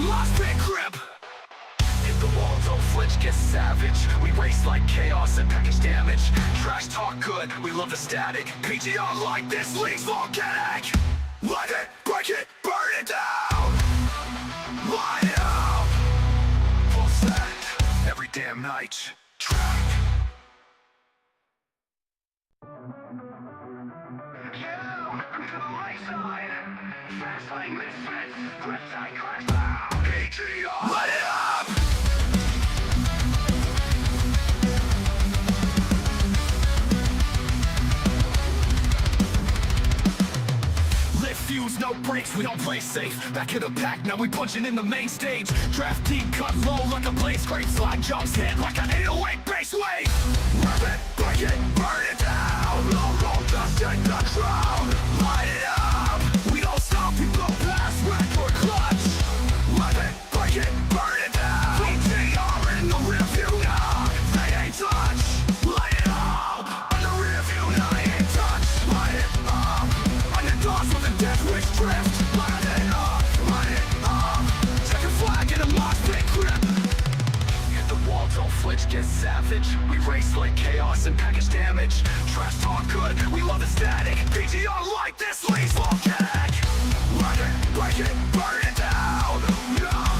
lost pit grip. Hit the wall, don't flinch, get savage. We race like chaos and package damage. Trash talk good, we love the static. PGR like this, league's volcanic. Light it, break it, burn it down. Light it up. Full set, every damn night. Track. Fast lane misfits, grip tight, crash down. PGR, light it up! Lit fuse, no brakes, we don't play safe. Back of the pack, now we punching in the main stage. Draft deep, cut low like a blaze. Great slide jumps hit like an 808 bass wave. Rip it, break it, burn it down. Low roll dust in the crowd. Light it up. We don't stop, we blow past record clutch. Rip it, break it, burn it down. PGR in the rearview now. They ain't touch. Light it up. In the rearview now, they ain't touch. Light it up. On the doors with a death wish drift. Light it up. Light it up. Check a flag in a mosh pit grip. Hit the wall, don't flinch, get savage. We race like chaos and package damage. Trash talk good, we love the static. PGR like this, leaves volcanic. Light it, break it, burn it down.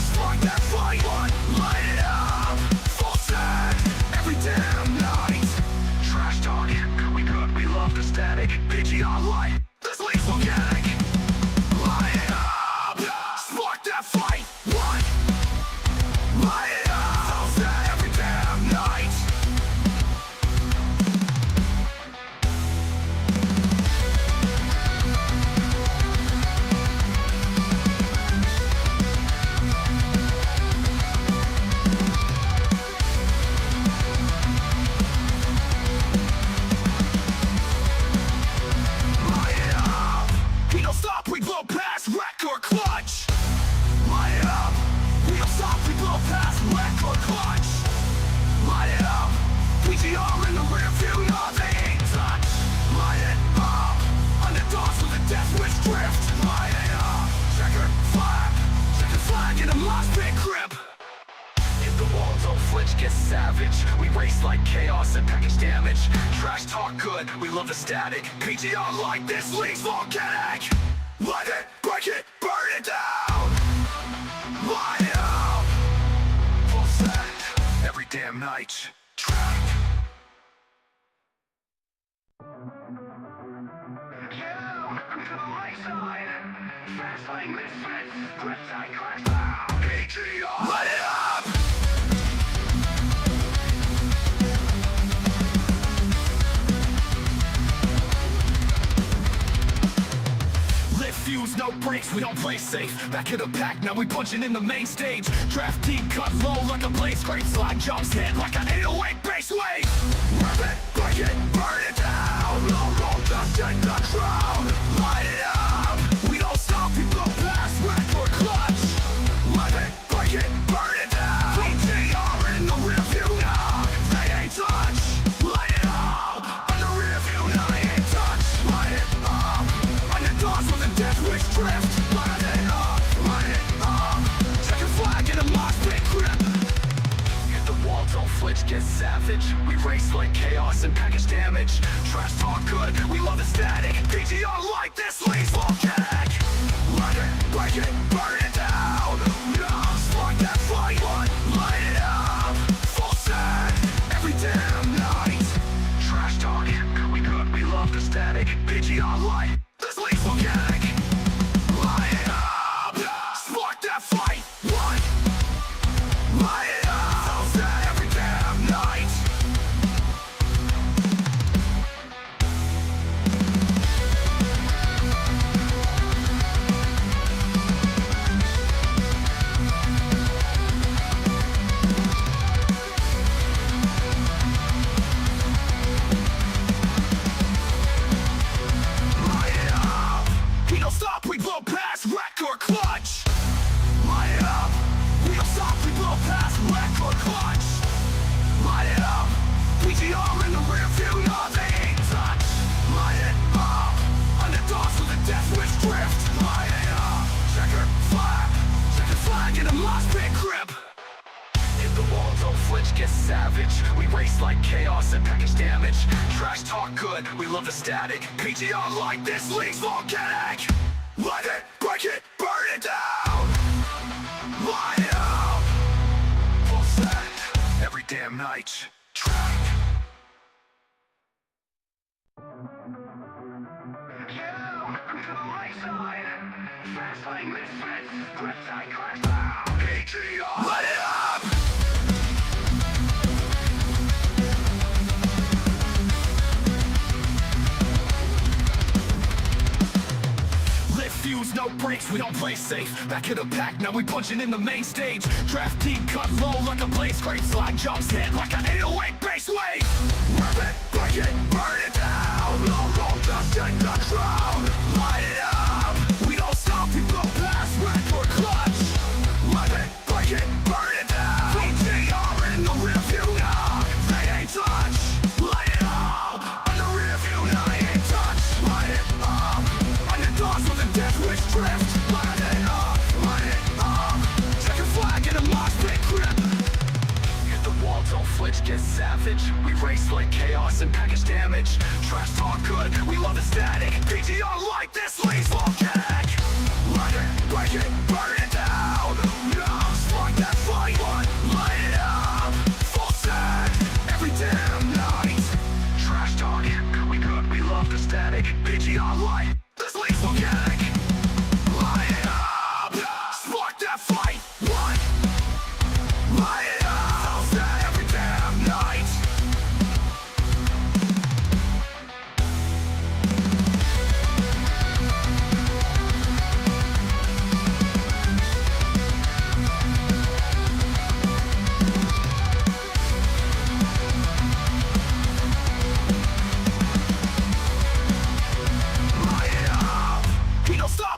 Spark that fight, light it up. Full set, every damn night. Trash talk, we good, we love the static. PGR light, this leaves volcanic. Light it up, spark that fight, light it up. Full set, every damn night. Get savage, we race like chaos and package damage. Trash talk good, we love the static. PGR like this, leaves volcanic. Light it, break it, burn it down. Light it up. Full set, every damn night. Track. Fast lane misfits, grip tight, crash down. PGR, light it up. Fuse, no brakes, we don't play safe. Back of the pack, now we punching in the main stage. Draft deep, cut low like a blaze. Great slide jumps hit like an 808 bass wave. Rip it, break it, burn it down. Low roll dust in the crowd. Light it up. We don't stop, we blow past record clutch. Rip it, break it, burn it down. PGR in the rearview now. They ain't touch. Light it up. On the rearview now, they ain't touch. Light it up. On the doors with a death wish drift. Light it up. Light it up. Check a flag in a mosh pit grip. Hit the wall, don't flinch, get savage. We race like chaos and package damage. Trash talk good, we love the static. PGR like this, leaves volcanic. Light it, break it, burn it down. Spark that fight, light it up. Full set, every damn night. Trash talk, we good, we love the static. PGR light, this leaves volcanic. Light it up, spark that fight, light it up. Full set, every damn night. Get him get savage. We race like chaos and package damage. Trash talk good, we love the static. PGR like this league's volcanic. Light it, break it, burn it down. Light it up. Full send, every damn night. Track. Let it up! Lit fuse, no brakes, we don't play safe. Back of the pack, now we punching in the main stage. Draft deep, cut low like a blaze. Great slide jumps hit like an 808 bass wave. Rip it, break it, burn it down. Low roll dust in the crowd. Light it up, we don't stop, we blow past red or clutch. Let it, break it, burn it down. PGR in the rearview now. They ain't touch. Light it up. On the rearview now, they ain't touch. Light it up. On the doors with a death wish drift. Light it up. Light it up. Check a flag in a mosh pit grip. Hit the wall, don't flinch, get savage. We race like chaos and package damage. Trash talk good, we love the static. PGR like this league's volcanic. Light it, break it, burn it down. Spark that fight, light it up. Full set, every damn night. Trash talk, we good, we love the static. PGR light, this league's volcanic. Light it up, spark that fight, light it up. Full set, every damn night.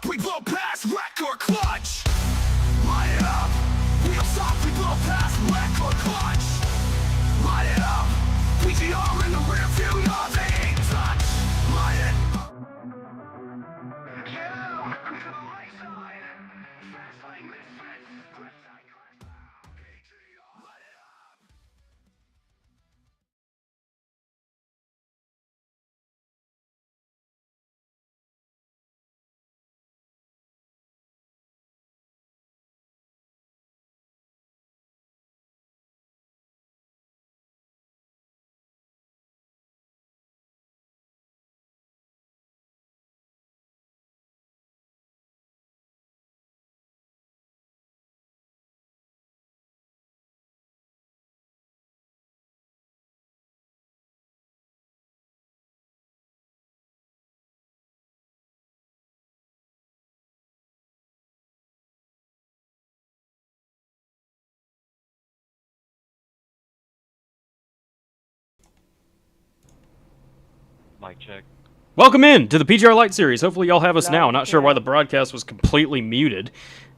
We blow past wreck or clutch. Light it up. We don't stop, we blow past wreck or clutch. Light it up. PGR in the rear view, nothing ain't touch. Light it up. Mic check. Welcome in to the PGR Lite Series. Hopefully y'all have us now. Not sure why the broadcast was completely muted.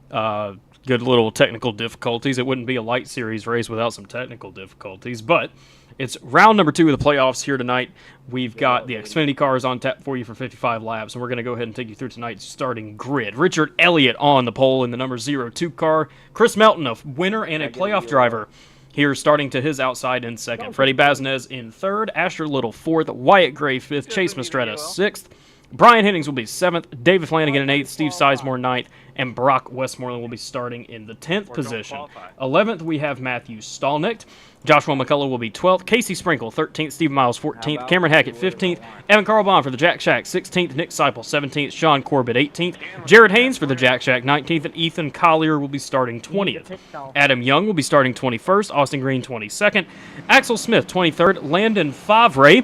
Good little technical difficulties. It wouldn't be a Lite Series race without some technical difficulties. But it's round number 2 of the playoffs here tonight. We've got the Xfinity cars on tap for you for 55 laps. And we're going to go ahead and take you through tonight's starting grid. Richard Elliott on the pole in the number 02 car. Chris Melton, a winner and a playoff driver, here starting to his outside in second. Freddie Baznez in third. Asher Little fourth. Wyatt Gray fifth. Chase Mastretta sixth. Brian Hennings will be 7th, David Flanagan in 8th, Steve Sizemore 9th, and Brock Westmoreland will be starting in the 10th position. 11th, we have Matthew Stallnicht. Joshua McCullough will be 12th, Casey Sprinkle 13th, Steve Miles 14th, Cameron Hackett 15th, Evan Carlbon for the Jack Shack 16th, Nick Seipel 17th, Sean Corbett 18th, Jared Haynes for the Jack Shack 19th, and Ethan Collier will be starting 20th. Adam Young will be starting 21st, Austin Green 22nd, Axel Smith 23rd, Landon Favre.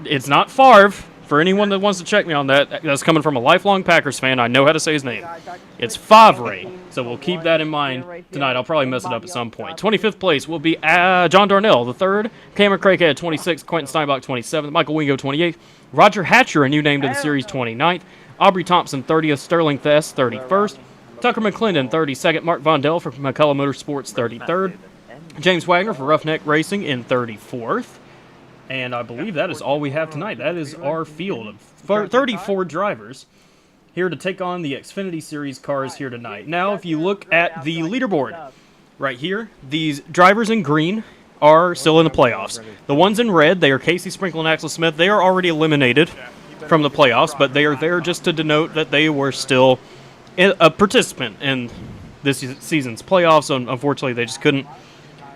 It's not Favre. For anyone that wants to check me on that, that's coming from a lifelong Packers fan. I know how to say his name. It's Favre, so we'll keep that in mind tonight. I'll probably mess it up at some point. 25th place will be John Darnell, the third. Cameron Craighead, 26th. Quentin Steinbach, 27th. Michael Wingo, 28th. Roger Hatcher, a new name to the series, 29th. Aubrey Thompson, 30th. Sterling Thess, 31st. Tucker McClendon, 32nd. Mark Vondell for McCullough Motorsports, 33rd. James Wagner for Roughneck Racing in 34th. And I believe that is all we have tonight. That is our field of 34 drivers here to take on the Xfinity Series cars here tonight. Now, if you look at the leaderboard right here, these drivers in green are still in the playoffs. The ones in red, they are Casey Sprinkle and Axel Smith. They are already eliminated from the playoffs, but they are there just to denote that they were still a participant in this season's playoffs. Unfortunately, they just couldn't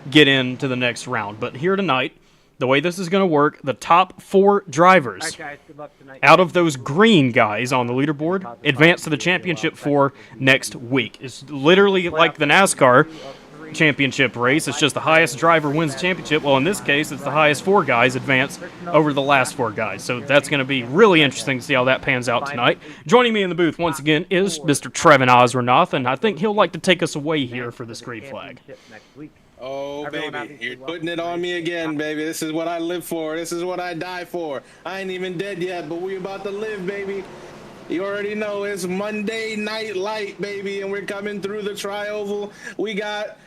get into the next round. But here tonight, the way this is going to work, the top 4 drivers out of those green guys on the leaderboard advance to the championship for next week. It's literally like the NASCAR championship race. It's just the highest driver wins the championship. Well, in this case, it's the highest 4 guys advance over the last 4 guys. So that's going to be really interesting to see how that pans out tonight. Joining me in the booth once again is Mr. Trevin Aswarnauth, and I think he'll like to take us away here for this green flag. Oh, baby, you're putting it on me again, baby. This is what I live for. This is what I die for. I ain't even dead yet, but we about to live, baby. You already know it's Monday Night Light, baby, and we're coming through the tri-oval. We got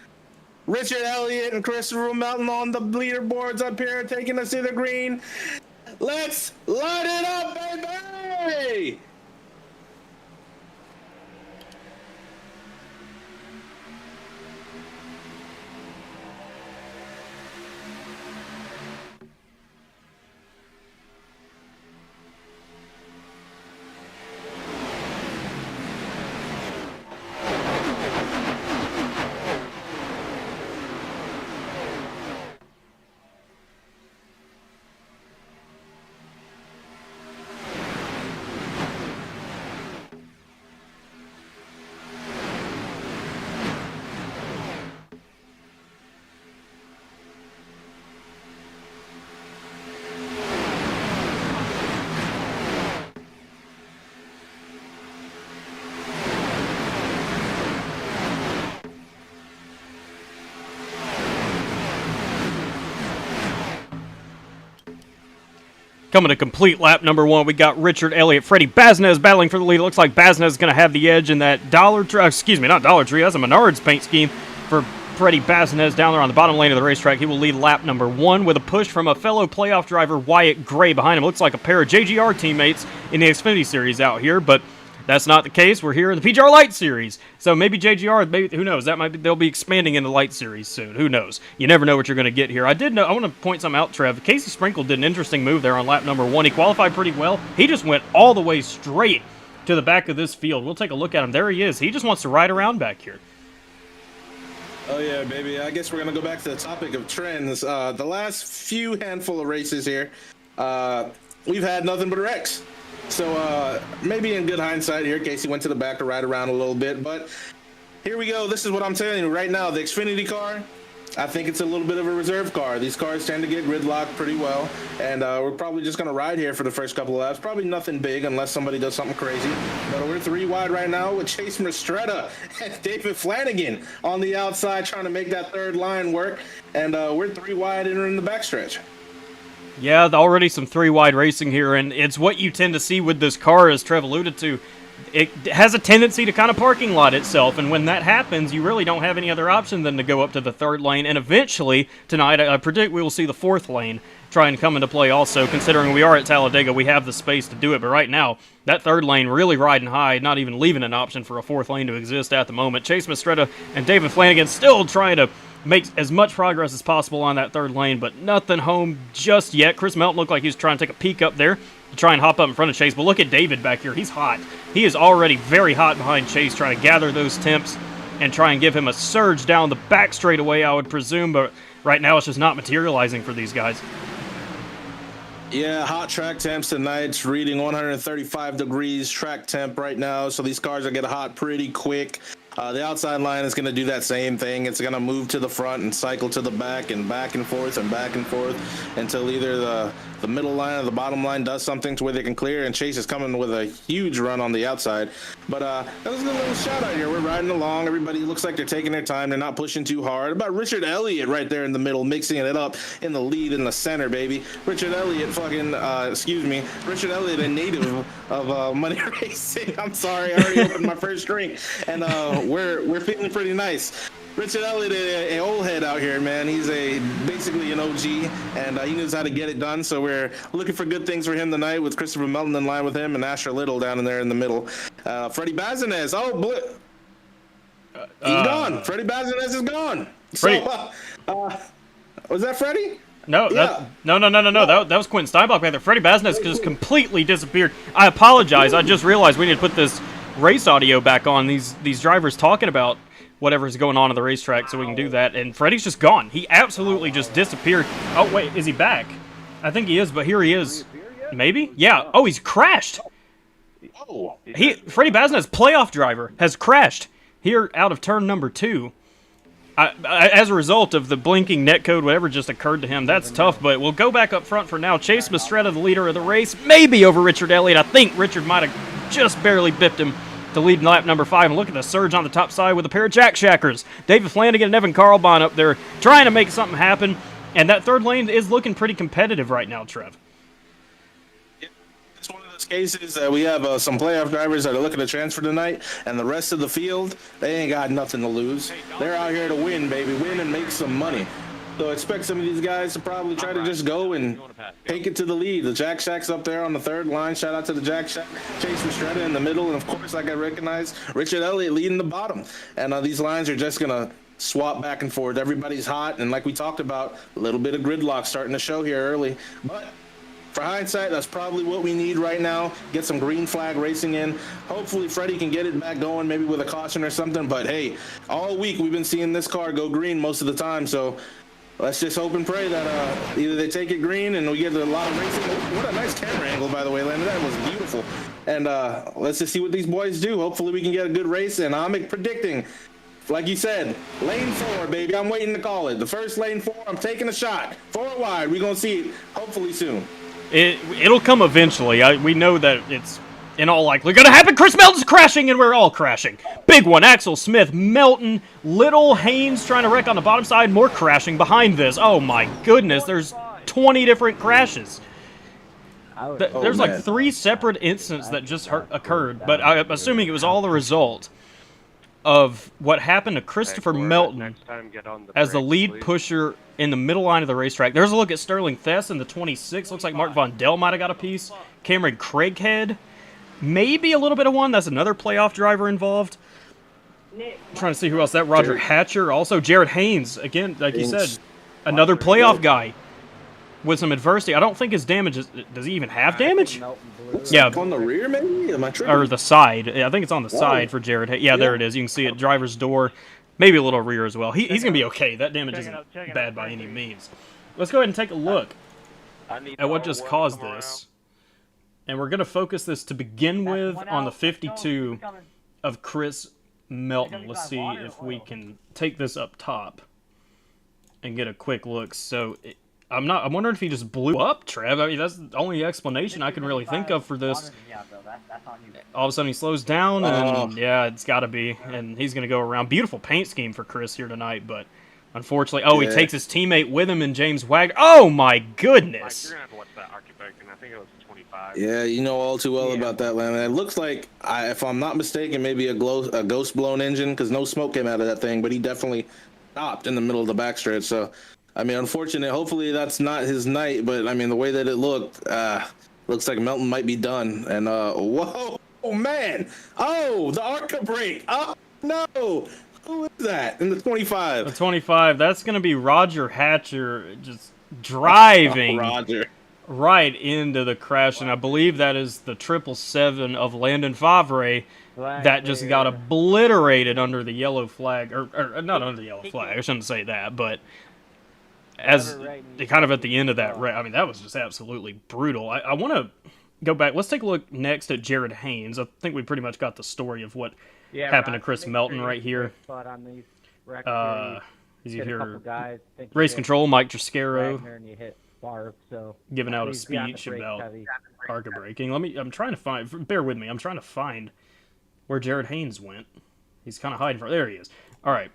Richard Elliott and Christopher Melton on the leaderboards up here taking us to the green. Let's light it up, baby! Coming to complete lap number 1, we got Richard Elliott, Freddie Basnez battling for the lead. It looks like Basnez is going to have the edge in that Dollar Tree, that's a Menards paint scheme for Freddie Basnez down there on the bottom lane of the racetrack. He will lead lap number 1 with a push from a fellow playoff driver, Wyatt Gray, behind him. Looks like a pair of JGR teammates in the Xfinity Series out here, but that's not the case. We're here in the PGR Lite Series. So maybe JGR, maybe, who knows? They'll be expanding into Lite Series soon. Who knows? You never know what you're going to get here. I want to point something out, Trev. Casey Sprinkle did an interesting move there on lap number 1. He qualified pretty well. He just went all the way straight to the back of this field. We'll take a look at him. There he is. He just wants to ride around back here. Oh, yeah, baby. I guess we're going to go back to the topic of trends. The last few handful of races here, we've had nothing but wrecks. So maybe in good hindsight here, Casey went to the back to ride around a little bit. But here we go. This is what I'm telling you right now. The Xfinity car, I think it's a little bit of a reserve car. These cars tend to get gridlocked pretty well. And we're probably just going to ride here for the first couple of laps. Probably nothing big unless somebody does something crazy. But we're 3 wide right now with Chase Mastretta and David Flanagan on the outside trying to make that third line work. And we're 3 wide entering the backstretch. Yeah, already some 3 wide racing here, and it's what you tend to see with this car, as Trev alluded to. It has a tendency to kind of parking lot itself, and when that happens, you really don't have any other option than to go up to the 3rd lane, and eventually, tonight, I predict we will see the 4th lane try and come into play also. Considering we are at Talladega, we have the space to do it, but right now, that 3rd lane really riding high, not even leaving an option for a 4th lane to exist at the moment. Chase Mastretta and David Flanagan still trying to make as much progress as possible on that 3rd lane, but nothing home just yet. Chris Melton looked like he was trying to take a peek up there to try and hop up in front of Chase, but look at David back here. He's hot. He is already very hot behind Chase, trying to gather those temps and try and give him a surge down the back straightaway, I would presume, but right now it's just not materializing for these guys. Yeah, hot track temps tonight. It's reading 135 degrees track temp right now, so these cars are getting hot pretty quick. The outside line is going to do that same thing. It's going to move to the front and cycle to the back and forth and back and forth until either the middle line or the bottom line does something to where they can clear, and Chase is coming with a huge run on the outside. But that was a little shout out here. We're riding along. Everybody looks like they're taking their time. They're not pushing too hard. About Richard Elliott right there in the middle, mixing it up in the lead in the center, baby. Richard Elliott Richard Elliott, a native of Money Racing. I'm sorry, I already opened my first drink. And we're feeling pretty nice. Richard Elliott, an old head out here, man. He's basically an OG, and he knows how to get it done. So we're looking for good things for him tonight with Christopher Melton in line with him and Asher Little down in there in the middle. Freddie Basnez, he's gone. Freddie Basnez is gone. So, Was that Freddie? No, Yeah. no. That was Quentin Steinbach back there. Freddie Basnett just completely disappeared. I apologize. I just realized we need to put this race audio back on. These drivers talking about whatever's going on the racetrack, so we can do that. And Freddie's just gone. He absolutely just disappeared. Oh wait, is he back? I think he is, but here he is. Maybe? Yeah. Oh, he's crashed. Oh. Freddie Basnett's playoff driver has crashed here out of turn number 2. As a result of the blinking netcode, whatever just occurred to him, that's tough, but we'll go back up front for now. Chase Mastretta, the leader of the race, maybe over Richard Elliott. I think Richard might have just barely bipped him to lead in lap number 5. And look at the surge on the top side with a pair of Jack Shackers. David Flanagan and Evan Carlbon up there trying to make something happen. And that third lane is looking pretty competitive right now, Trev. It's one of those cases that we have some playoff drivers that are looking to transfer tonight, and the rest of the field, they ain't got nothing to lose. They're out here to win, baby, win and make some money. So expect some of these guys to probably try to just go and take it to the lead. The Jack Shack's up there on the third line. Shout out to the Jack Shack. Chase Mastretta in the middle, and of course, like I recognize, Richard Elliott leading the bottom. And these lines are just gonna swap back and forth. Everybody's hot, and like we talked about, a little bit of gridlock starting to show here early, but for hindsight, that's probably what we need right now. Get some green flag racing in. Hopefully, Freddie can get it back going, maybe with a caution or something. But hey, all week we've been seeing this car go green most of the time. So let's just hope and pray that either they take it green and we get a lot of racing. What a nice camera angle, by the way, Landon. That was beautiful. And let's just see what these boys do. Hopefully, we can get a good race. And I'm predicting, like you said, lane 4, baby. I'm waiting to call it. The first lane 4, I'm taking a shot. 4 wide. We're going to see it hopefully soon. It'll come eventually. We know that it's in all likelihood going to happen. Chris Melton's crashing, and we're all crashing. Big one. Axel Smith, Melton, Little, Haynes trying to wreck on the bottom side. More crashing behind this. Oh, my goodness. There's 20 different crashes. There's like 3 separate incidents that just occurred, but I'm assuming it was all the result of what happened to Christopher Melton as the lead pusher in the middle line of the racetrack. There's a look at Sterling Thess in the 26. Looks like Mark Von Dell might have got a piece. Cameron Craighead, maybe a little bit of one. That's another playoff driver involved. I'm trying to see who else. That Roger Hatcher. Also, Jared Haynes. Again, like you said, another playoff guy with some adversity. I don't think his damage is... Does he even have damage? Yeah. On the rear, maybe? Am I tripping? Or the side. I think it's on the side for Jared Haynes. Yeah, there it is. You can see it. Driver's door. Maybe a little rear as well. He's going to be okay. That damage isn't bad by any means. Let's go ahead and take a look at what just caused this. And we're going to focus this to begin with on the 52 of Chris Melton. Let's see if we can take this up top and get a quick look. So I'm wondering if he just blew up, Trev. I mean, that's the only explanation I can really think of for this. All of a sudden he slows down, and yeah, it's got to be. And he's going to go around. Beautiful paint scheme for Chris here tonight, but unfortunately, he takes his teammate with him in James Wagner. Oh my goodness! You're gonna have to watch that architect, and I think it was 25. Yeah, you know all too well about that, Landon. It looks like, if I'm not mistaken, maybe a ghost blown engine, because no smoke came out of that thing, but he definitely stopped in the middle of the backstretch. So, I mean, unfortunate. Hopefully that's not his night, but I mean, the way that it looked, looks like Melton might be done. And whoa, man! Oh, the ARCA brake! Oh no! Who is that in the 25? The 25. That's going to be Roger Hatcher just driving right into the crash, and I believe that is the 777 of Landon Favre that just got obliterated under the yellow flag, or not under the yellow flag. I shouldn't say that, but as kind of at the end of that, I mean, that was just absolutely brutal. I want to go back. Let's take a look next at Jared Haynes. I think we pretty much got the story of what happened to Chris Melton right here. Is he here? Race control, Mike Triscaro giving out a speech about ARCA braking. I'm trying to find. Bear with me. I'm trying to find where Jared Haynes went. He's kind of hiding from. There he is. All right.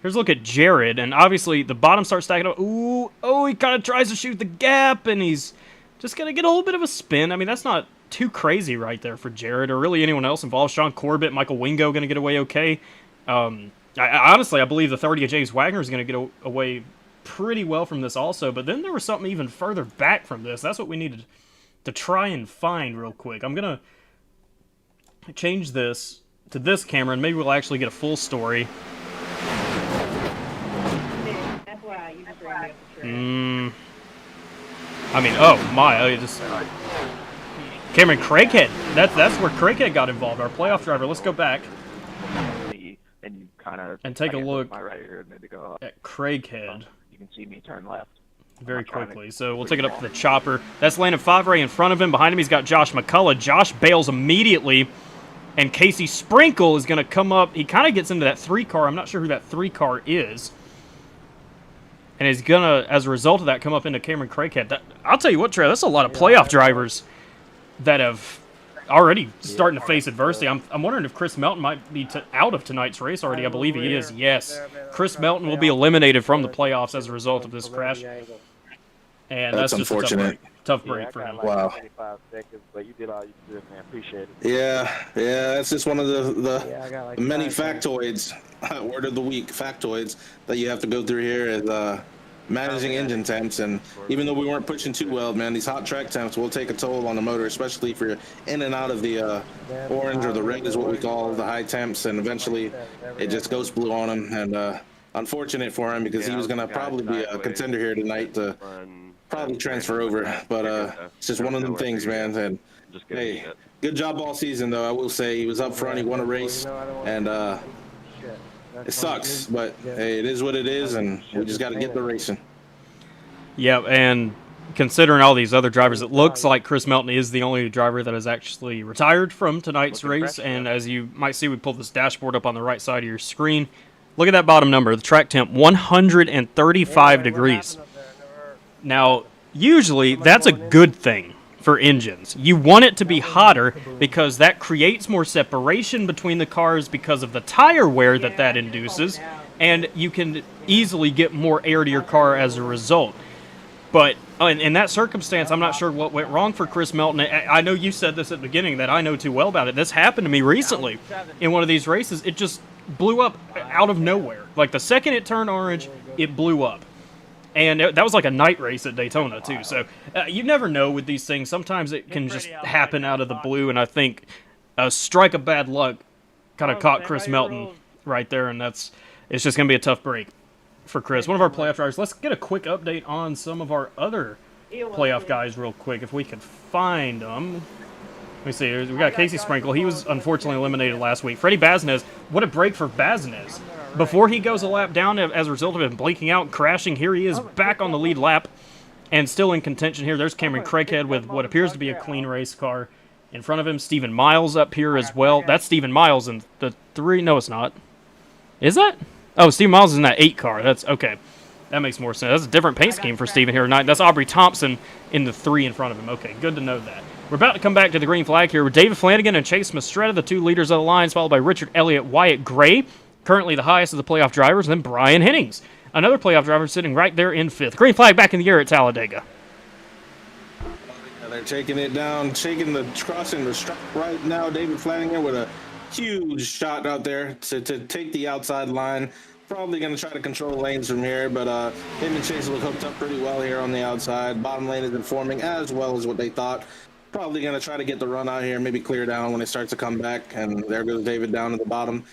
Here's a look at Jared, and obviously the bottom starts stacking up. Ooh, he kind of tries to shoot the gap, and he's just gonna get a little bit of a spin. I mean, that's not too crazy right there for Jared, or really anyone else involved. Sean Corbett, Michael Wingo gonna get away okay. Honestly, I believe the 30 of James Wagner is gonna get away pretty well from this also. But then there was something even further back from this. That's what we needed to try and find real quick. I'm gonna change this to this camera, and maybe we'll actually get a full story. I mean, oh my! Cameron Craighead. That's where Craighead got involved. Our playoff driver. Let's go back And you kind of and take a look my right ear and maybe go up. at Craighead You can see me turn left. very quickly. So we'll take it up to the chopper. That's Landon Favre in front of him. Behind him, he's got Josh McCullough. Josh bails immediately, and Casey Sprinkle is going to come up. He kind of gets into that 3 car. I'm not sure who that 3 car is. And he's going to, as a result of that, come up into Cameron Craighead. I'll tell you what, Trey, that's a lot of playoff drivers that have already starting to face adversity. I'm wondering if Chris Melton might be out of tonight's race already. I believe he is, yes. Chris Melton will be eliminated from the playoffs as a result of this crash. And that's just unfortunate. Tough break for him. Wow. But you did all you could, man. Appreciate it. Yeah, that's just one of the many factoids, word of the week, factoids that you have to go through here is managing engine temps. And even though we weren't pushing too well, man, these hot track temps will take a toll on the motor, especially if you're in and out of the orange or the red is what we call the high temps, and eventually it just goes blue on him. And unfortunate for him because he was going to probably be a contender here tonight to probably transfer over, but it's just one of them things, man. And hey, good job all season, though. I will say he was up front, he won a race, and it sucks, but hey, it is what it is, and we just got to get the racing. Yeah, and considering all these other drivers, it looks like Chris Melton is the only driver that has actually retired from tonight's race. And as you might see, we pulled this dashboard up on the right side of your screen. Look at that bottom number, the track temp, 135 degrees. Now, usually, that's a good thing for engines. You want it to be hotter because that creates more separation between the cars because of the tire wear that induces, and you can easily get more air to your car as a result. But in that circumstance, I'm not sure what went wrong for Chris Melton. I know you said this at the beginning that I know too well about it. This happened to me recently in one of these races. It just blew up out of nowhere. Like the second it turned orange, it blew up. And that was like a night race at Daytona, too. So you never know with these things. Sometimes it can just happen out of the blue. And I think a strike of bad luck kind of caught Chris Melton right there. And it's just going to be a tough break for Chris. One of our playoff drivers. Let's get a quick update on some of our other playoff guys real quick, if we could find them. Let me see. We got Casey Sprinkle. He was unfortunately eliminated last week. Freddie Baznez. What a break for Baznez. Before he goes a lap down as a result of him blinking out and crashing, here he is back on the lead lap and still in contention here. There's Cameron Craighead with what appears to be a clean race car in front of him. Stephen Miles up here as well. That's Stephen Miles in the 3. No, it's not. Is that? Oh, Stephen Miles is in that 8 car. That's okay. That makes more sense. That's a different paint scheme for Stephen here tonight. That's Aubrey Thompson in the 3 in front of him. Okay, good to know that. We're about to come back to the green flag here with David Flanagan and Chase Mastretta, the 2 leaders of the lines, followed by Richard Elliott, Wyatt Gray, currently the highest of the playoff drivers, and then Brian Hennings, another playoff driver sitting right there in 5th. Green flag back in the air at Talladega. They're taking it down, crossing the stripe right now. David Flanagan with a huge shot out there to take the outside line. Probably going to try to control lanes from here, but him and Chase look hooked up pretty well here on the outside. Bottom lane is informing as well as what they thought. Probably going to try to get the run out here, maybe clear down when it starts to come back, and there goes David down at the bottom.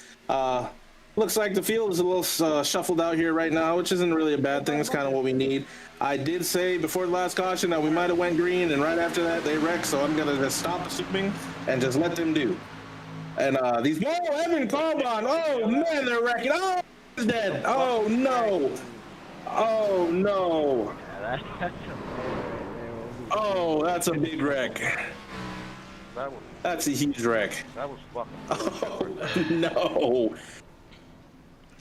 Looks like the field is a little shuffled out here right now, which isn't really a bad thing. It's kind of what we need. I did say before the last caution that we might have went green, and right after that they wrecked, so I'm going to just stop assuming and just let them do. And these... Oh, Evan Carbon! Oh, man, they're wrecking! Oh, he's dead! Oh, no! Oh, no! Oh, that's a big wreck. That's a huge wreck. That was fucking. Oh, no!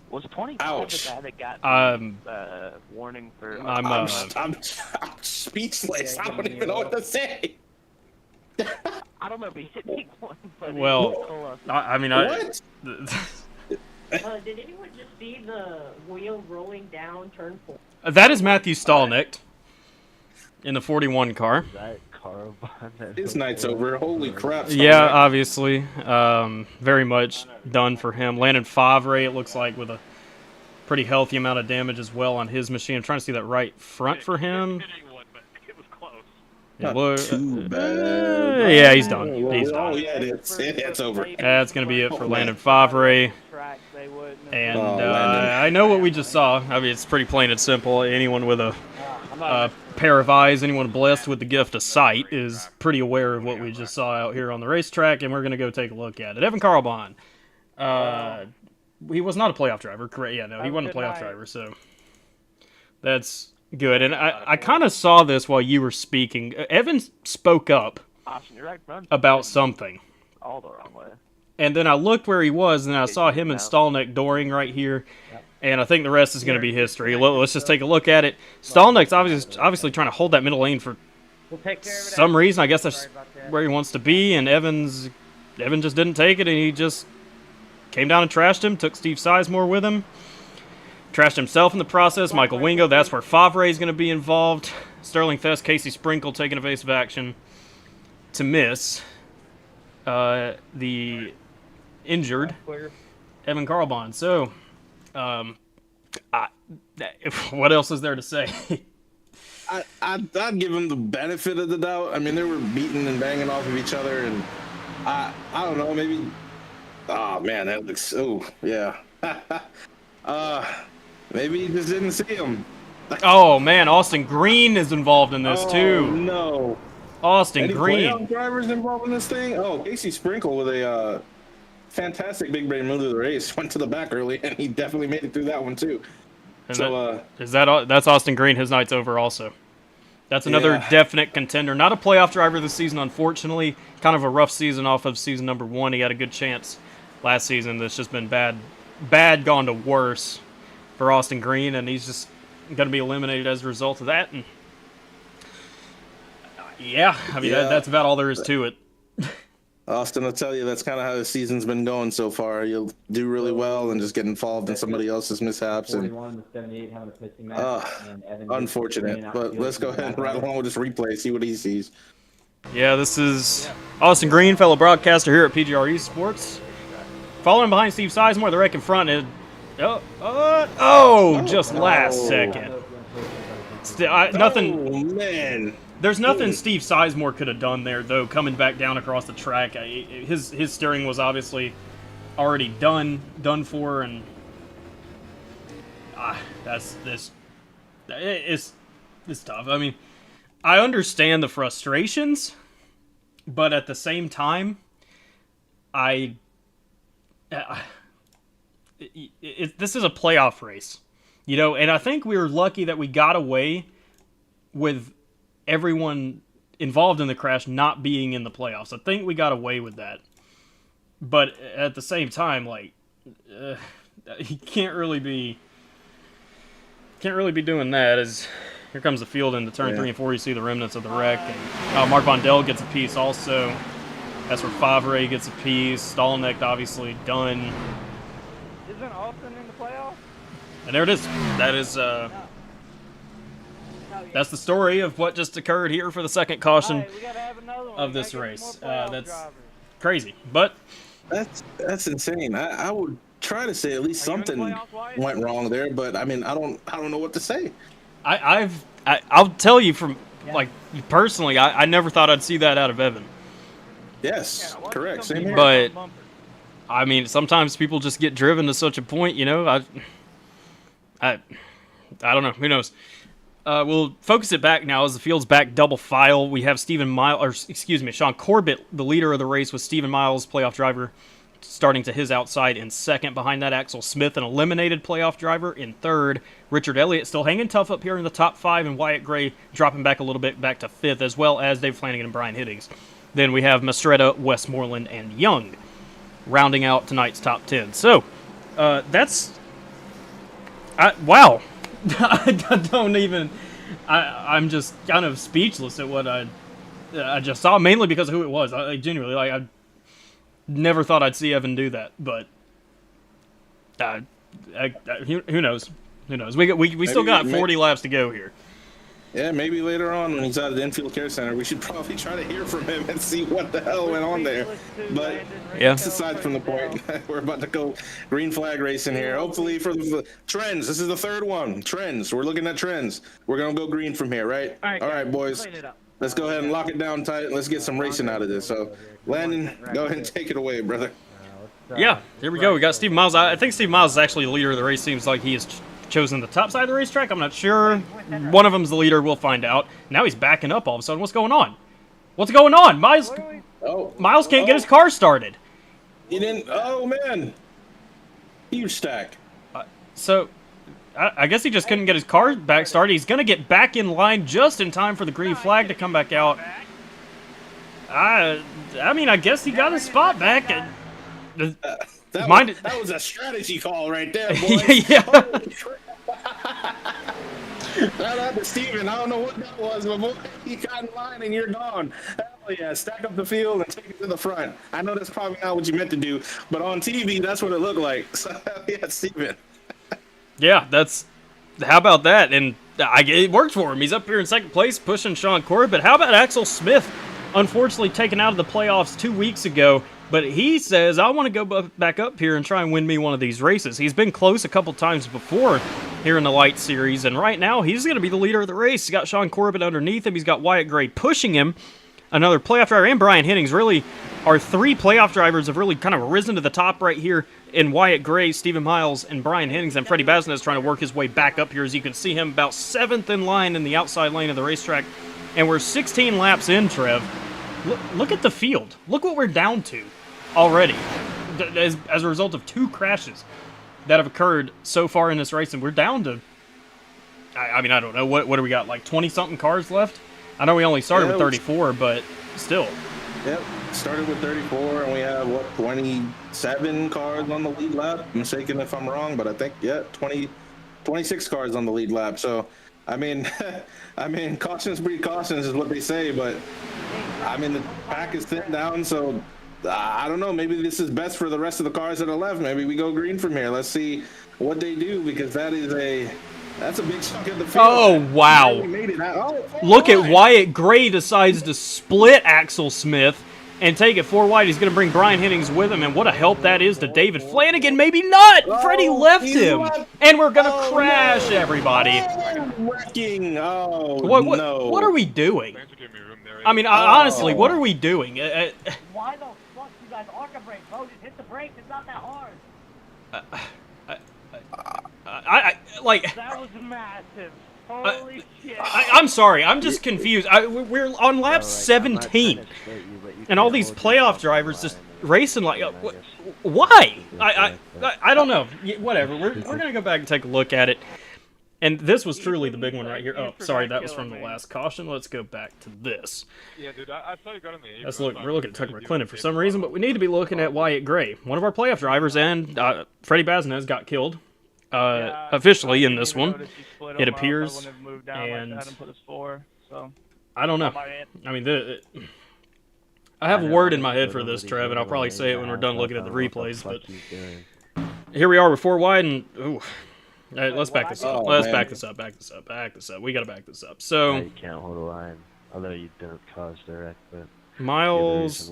Was 25 Ouch. the guy that got warning for? I'm speechless. I don't even know what to say. I don't know if he hit anyone, but Well, I mean, What? Did anyone just see the wheel rolling down turn 4? that is Matthew Stallnick in the 41 car. His night's over. Holy crap. Yeah, obviously. Very much done for him. Landon Favre, it looks like, with a pretty healthy amount of damage as well on his machine. I'm trying to see that right front for him. It was close. Not too bad. Yeah, he's done. He's Oh, done. yeah, it's over. That's going to be it for Landon Favre. And Oh, Landon. I know what we just saw. I mean, it's pretty plain and simple. Anyone with a pair of eyes, anyone blessed with the gift of sight, is pretty aware of what we just saw out here on the racetrack, and we're going to go take a look at it. Evan Carlbon. He was not a playoff driver, correct? Yeah, no, he wasn't a playoff driver, so that's good. And I kind of saw this while you were speaking. Evan spoke up about something. All the wrong way. And then I looked where he was, and I saw him and Stallneck Doring right here. And I think the rest is going to be history. Let's just take a look at it. Stallneck's obviously trying to hold that middle lane for some reason. I guess that's where he wants to be. And Evan just didn't take it, and he just came down and trashed him. Took Steve Sizemore with him. Trashed himself in the process. Michael Wingo, that's where Favre is going to be involved. Sterling Fest, Casey Sprinkle taking evasive action to miss the injured Evan Carlbon. So, what else is there to say? I'd give them the benefit of the doubt. I mean, they were beating and banging off of each other, and I don't know, maybe. Oh man, that looks. Oh yeah. Maybe he just didn't see him. Oh man, Austin Green is involved in this too. No. Austin Any Green. playoff drivers involved in this thing? Oh, Casey Sprinkle with a fantastic big brain move of the race. Went to the back early, and he definitely made it through that one too. And so that's Austin Green. His night's over also. That's another definite contender. Not a playoff driver this season, unfortunately. Kind of a rough season off of season number 1. He had a good chance last season. That's just been bad gone to worse for Austin Green, and he's just going to be eliminated as a result of that. And yeah, I mean, that's about all there is to it. Austin, I'll tell you, that's kind of how the season's been going so far. You'll do really well and just get involved in somebody else's mishaps. And unfortunate, but let's go ahead and ride along with this replay, see what he sees. Yeah, this is Austin Green, fellow broadcaster here at PGR eSports. Following behind Steve Sizemore, the wreck in front is just last second. Nothing. Oh man. There's nothing Steve Sizemore could have done there, though, coming back down across the track. His steering was obviously already done for, and it's tough. I mean, I understand the frustrations, but at the same time, this is a playoff race, you know, and I think we were lucky that we got away with everyone involved in the crash not being in the playoffs. I think we got away with that. But at the same time, like, he can't really be doing that. As here comes the field into turn 3 and 4, you see the remnants of the wreck. And Mark Bondell gets a piece also. That's where Favre gets a piece. Stallneck obviously done. Isn't Austin in the playoffs? And there it is. That is that's the story of what just occurred here for the second caution of this race. That's crazy, but that's insane. I would try to say at least something went wrong there, but I mean, I don't know what to say. I'll tell you from like personally, I never thought I'd see that out of Evan. Yes, correct. Same here. But I mean, sometimes people just get driven to such a point, you know. I don't know. Who knows? We'll focus it back now as the field's back double file. We have Sean Corbett, the leader of the race, with Stephen Miles, playoff driver, starting to his outside in second. Behind that, Axel Smith, an eliminated playoff driver, in third. Richard Elliott still hanging tough up here in the top 5, and Wyatt Gray dropping back a little bit back to 5th, as well as Dave Flanagan and Brian Hiddings. Then we have Mastretta, Westmoreland, and Young rounding out tonight's top 10. So, wow. I'm just kind of speechless at what I just saw, mainly because of who it was. I genuinely, I never thought I'd see Evan do that, but who knows? Who knows? We still got 40 laps to go here. Yeah, maybe later on when he's out of the infield care center, we should probably try to hear from him and see what the hell went on there. But that's aside from the point. We're about to go green flag racing here. Hopefully for the trends. This is the third one. Trends. We're looking at trends. We're going to go green from here, right? All right, boys. Let's go ahead and lock it down tight. Let's get some racing out of this. So, Landon, go ahead and take it away, brother. Yeah, here we go. We got Steve Miles. I think Steve Miles is actually the leader of the race. Seems like he has chosen the top side of the racetrack. I'm not sure. One of them's the leader. We'll find out. Now he's backing up all of a sudden. What's going on? What's going on? Miles can't get his car started. He didn't. Oh, man. Huge stack. So, I guess he just couldn't get his car back started. He's going to get back in line just in time for the green flag to come back out. I mean, I guess he got his spot back. That was a strategy call right there, boys. Yeah. Shout out to Steven. I don't know what that was, but boy, you got in line and you're gone. Hell yeah, stack up the field and take it to the front. I know that's probably not what you meant to do, but on TV, that's what it looked like. So, yeah, Steven. Yeah, how about that? And it worked for him. He's up here in second place, pushing Sean Corbett. How about Axel Smith? Unfortunately taken out of the playoffs 2 weeks ago, but he says, I want to go back up here and try and win me one of these races. He's been close a couple times before here in the Light Series, and right now he's going to be the leader of the race. He's got Sean Corbett underneath him. He's got Wyatt Gray pushing him. Another playoff driver, and Brian Hennings. Really, our three playoff drivers have really kind of risen to the top right here in Wyatt Gray, Stephen Miles, and Brian Hennings. And Freddie Basnett is trying to work his way back up here. As you can see him about 7th in line in the outside lane of the racetrack. And we're 16 laps in, Trev. Look at the field. Look what we're down to already as a result of 2 crashes that have occurred so far in this race. And we're down to, I mean, I don't know. What do we got, like 20-something cars left? I know we only started with 34, but still. Yep, started with 34, and we have, 27 cars on the lead lap? I'm mistaken if I'm wrong, but I think, 26 cars on the lead lap. So, I mean, cautions breed cautions is what they say, but, I mean, the pack is thin down, so I don't know. Maybe this is best for the rest of the cars that are left. Maybe we go green from here. Let's see what they do, because that's a big chunk of the field. Oh, wow. Look at Wyatt Gray decides to split Axel Smith and take it 4 wide. He's going to bring Brian Hennings with him, and what a help that is to David Flanagan. Maybe not. Freddie left him. And we're going to crash, everybody. Wrecking. What are we doing? I mean, honestly, what are we doing? Why the fuck you guys arc a brake, bro? Just hit the brakes. It's not that hard. That was massive. Holy shit. I'm sorry. I'm just confused. We're on lap 17, and all these playoff drivers just racing like, why? I don't know. Whatever. We're gonna go back and take a look at it. And this was truly the big one right here. Oh, sorry, that was from the last caution. Let's go back to this. Yeah, dude, I saw you got on the. We're looking at Tucker McClendon for some reason, but we need to be looking at Wyatt Gray, one of our playoff drivers, and Freddie Basnett got killed officially in this one. It appears, and I don't know. I mean, I have a word in my head for this, Trev, and I'll probably say it when we're done looking at the replays. But here we are with 4 wide, and ooh. All right, let's back this up. Back this up. We gotta back this up. So you can't hold a line, although you don't cause direct. But Miles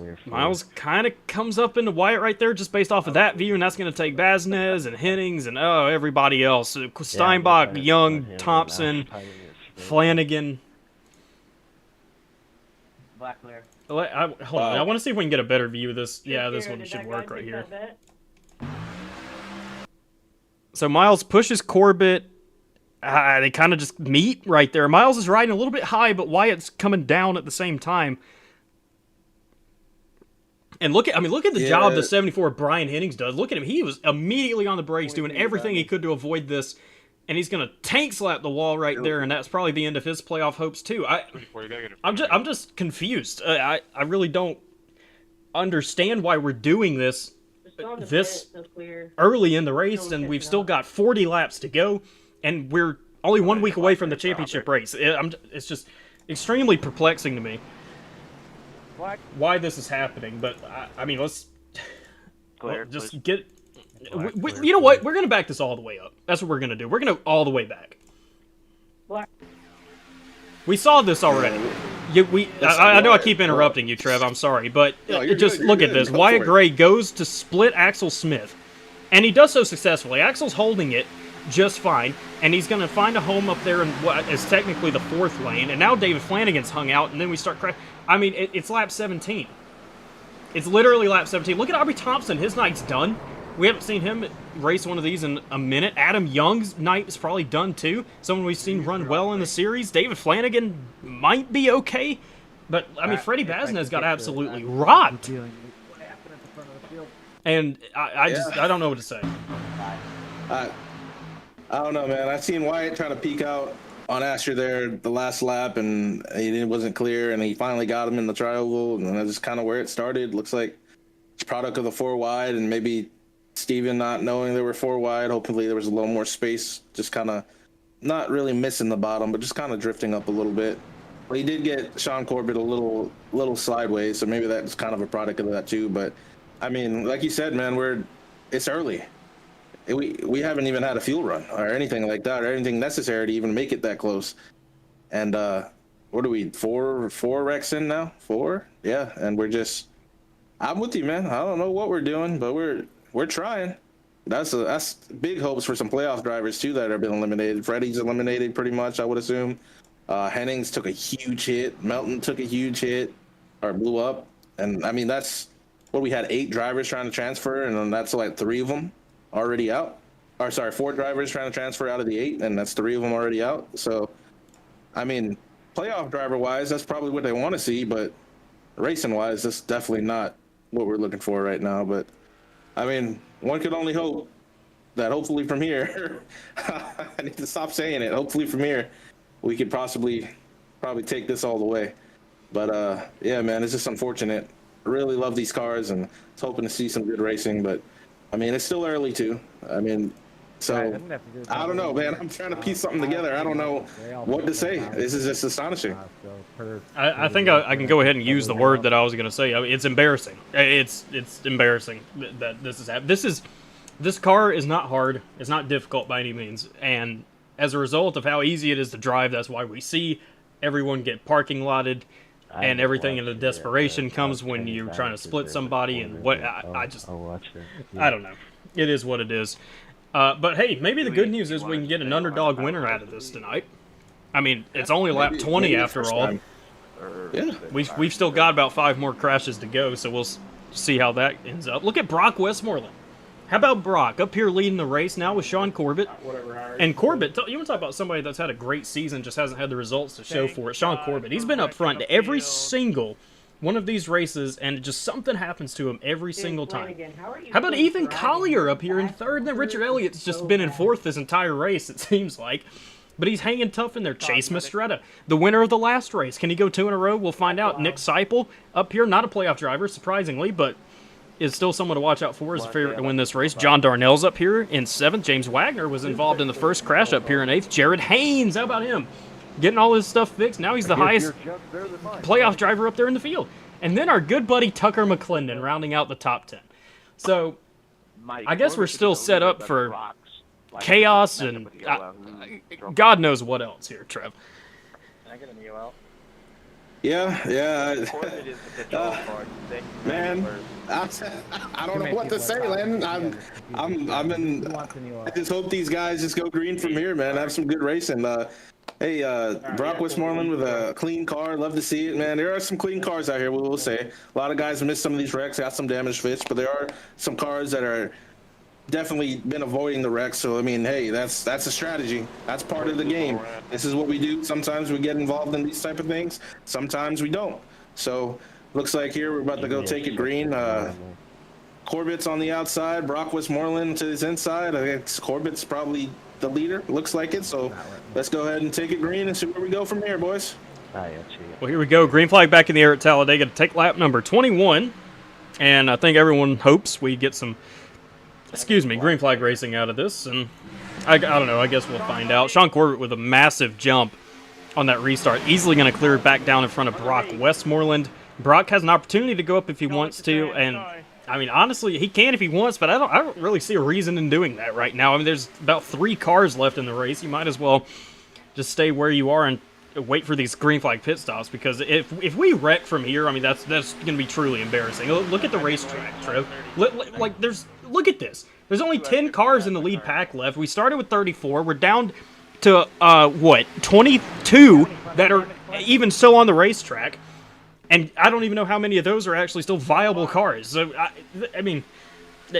kind of comes up into Wyatt right there, just based off of that view, and that's gonna take Basnett and Hennings and everybody else. Steinbach, Young, Thompson, Flanagan. Black clear. Hold on. I want to see if we can get a better view of this. Yeah, this one should work right here. So Miles pushes Corbett. They kind of just meet right there. Miles is riding a little bit high, but Wyatt's coming down at the same time. And look at the job the 74 Brian Hennings does. Look at him. He was immediately on the brakes, doing everything he could to avoid this. And he's going to tank slap the wall right there, and that's probably the end of his playoff hopes too. I'm just confused. I really don't understand why we're doing this early in the race, and we've still got 40 laps to go, and we're only 1 week away from the championship race. It's just extremely perplexing to me why this is happening. But I mean, let's just get. You know what? We're gonna back this all the way up. That's what we're gonna do. We're gonna all the way back. We saw this already. I know I keep interrupting you, Trev. I'm sorry, but look at this. Wyatt Gray goes to split Axel Smith, and he does so successfully. Axel's holding it just fine, and he's going to find a home up there in what is technically the 4th lane, and now David Flanagan's hung out, and then we start crashing. I mean, it's lap 17. It's literally lap 17. Look at Aubrey Thompson. His night's done. We haven't seen him race one of these in a minute. Adam Young's night is probably done too. Someone we've seen run well in the series. David Flanagan might be okay. But, I mean, Freddie Basnez got absolutely rocked. And I don't know what to say. I don't know, man. I've seen Wyatt try to peek out on Asher there the last lap, and it wasn't clear, and he finally got him in the triangle, and that's just kind of where it started. Looks like it's a product of the 4 wide, and maybe Steven not knowing there were 4 wide. Hopefully there was a little more space, just kind of not really missing the bottom, but just kind of drifting up a little bit. Well, he did get Sean Corbett a little sideways, so maybe that's kind of a product of that too. But I mean, like you said, man, it's early. We haven't even had a fuel run or anything like that, or anything necessary to even make it that close. And what are we, four wrecks in now? 4? Yeah, and I'm with you, man. I don't know what we're doing, but we're trying. That's big hopes for some playoff drivers too that have been eliminated. Freddie's eliminated pretty much, I would assume. Hennings took a huge hit. Melton took a huge hit or blew up. And I mean, that's what we had 8 drivers trying to transfer, and then that's like 3 of them already out. Or sorry, 4 drivers trying to transfer out of the 8, and that's 3 of them already out. So, I mean, playoff driver wise, that's probably what they want to see, but racing wise, that's definitely not what we're looking for right now. But I mean, one could only hope that hopefully from here, I need to stop saying it. Hopefully from here, we could probably take this all the way. But yeah, man, it's just unfortunate. I really love these cars, and it's hoping to see some good racing. But I mean, it's still early too. I mean, so I don't know, man. I'm trying to piece something together. I don't know what to say. This is just astonishing. I think I can go ahead and use the word that I was going to say. I mean, it's embarrassing. It's embarrassing that this is happening. This car is not hard. It's not difficult by any means. And as a result of how easy it is to drive, that's why we see everyone get parking lotted and everything. And the desperation comes when you're trying to split somebody. And what I don't know. It is what it is. But hey, maybe the good news is we can get an underdog winner out of this tonight. I mean, it's only lap 20 after all. Yeah, We've still got about 5 more crashes to go, so we'll see how that ends up. Look at Brock Westmoreland. How about Brock up here leading the race now with Sean Corbett? And Corbett, you want to talk about somebody that's had a great season, just hasn't had the results to show for it. Sean Corbett, he's been up front to every single one of these races, and just something happens to him every single time. How about Ethan Collier up here in 3rd? And then Richard Elliott's just been in 4th this entire race, it seems like. But he's hanging tough in there. Chase Mastretta, the winner of the last race. Can he go 2 in a row? We'll find out. Nick Seipel up here, not a playoff driver, surprisingly, but is still someone to watch out for as a favorite to win this race. John Darnell's up here in 7th. James Wagner was involved in the first crash up here in 8th. Jared Haynes, how about him? Getting all his stuff fixed. Now he's the highest playoff driver up there in the field. And then our good buddy Tucker McClendon rounding out the top 10. So I guess we're still set up for chaos and God knows what else here, Trev. Can I get a Neo out? Yeah. Man, I don't know what to say, Landon. I just hope these guys just go green from here, man. Have some good racing. Hey, Brock Westmoreland with a clean car. Love to see it, man. There are some clean cars out here, we will say. A lot of guys missed some of these wrecks, got some damaged fits, but there are some cars that are definitely been avoiding the wrecks. So, I mean, hey, that's a strategy. That's part of the game. This is what we do. Sometimes we get involved in these type of things. Sometimes we don't. So, looks like here we're about to go take it green. Corbett's on the outside. Brock Westmoreland to his inside. I think Corbett's probably the leader. Looks like it. So, let's go ahead and take it green and see where we go from here, boys. Well, here we go. Green flag back in the air at Talladega to take lap number 21. And I think everyone hopes we get some green flag racing out of this, and I don't know, I guess we'll find out. Sean Corbett with a massive jump on that restart, easily going to clear it back down in front of Brock Westmoreland. Brock has an opportunity to go up if he wants to, and I mean, honestly, he can if he wants, but I don't really see a reason in doing that right now. I mean, there's about 3 cars left in the race. You might as well just stay where you are and wait for these green flag pit stops, because if we wreck from here, I mean, that's going to be truly embarrassing. Look at the racetrack, Trev. Look at this. There's only 10 cars in the lead pack left. We started with 34. We're down to 22 that are even still on the racetrack. And I don't even know how many of those are actually still viable cars. So, I mean,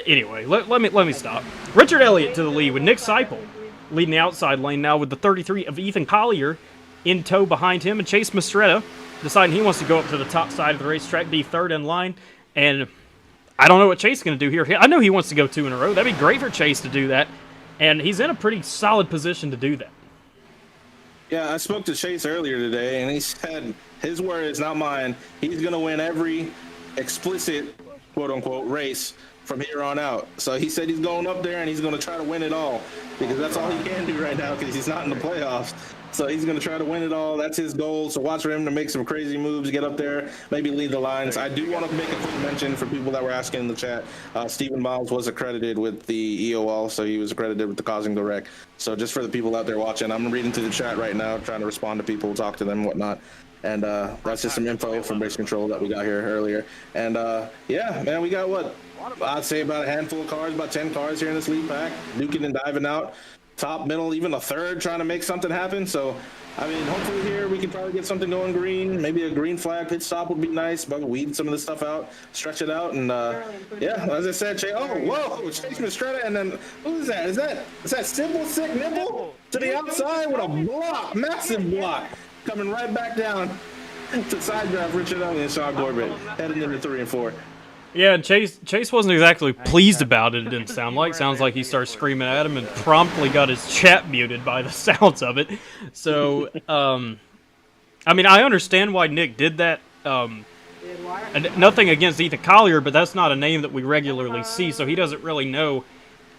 anyway, let me stop. Richard Elliott to the lead with Nick Seipel leading the outside lane now with the 33 of Ethan Collier in tow behind him. And Chase Mistretta deciding he wants to go up to the top side of the racetrack, be third in line. And I don't know what Chase is going to do here. I know he wants to go 2 in a row. That'd be great for Chase to do that. And he's in a pretty solid position to do that. Yeah, I spoke to Chase earlier today, and he said his words, not mine. He's going to win every explicit, quote-unquote, race from here on out. So he said he's going up there, and he's going to try to win it all because that's all he can do right now because he's not in the playoffs. So he's going to try to win it all. That's his goal. So watch for him to make some crazy moves, get up there, maybe lead the lines. I do want to make a quick mention for people that were asking in the chat. Stephen Miles was accredited with the EOL, so he was accredited with the causing the wreck. So just for the people out there watching, I'm reading through the chat right now, trying to respond to people, talk to them, and whatnot. And that's just some info from Race Control that we got here earlier. And yeah, man, we got what? I'd say about a handful of cars, about 10 cars here in this lead pack, duking and diving out. Top, middle, even a third, trying to make something happen. So, I mean, hopefully here we can probably get something going green. Maybe a green flag pit stop would be nice, but weed some of this stuff out, stretch it out, and yeah, as I said, Chase Mistretta, and then who is that? Is that Simple Sick Nipple to the outside with a block, massive block, coming right back down to side draft Richard Elliott and Sean Corbett, heading into 3 and 4. Yeah, Chase wasn't exactly pleased about it, it didn't sound like. Sounds like he started screaming at him and promptly got his chat muted by the sounds of it. So, I mean, I understand why Nick did that. Nothing against Ethan Collier, but that's not a name that we regularly see, so he doesn't really know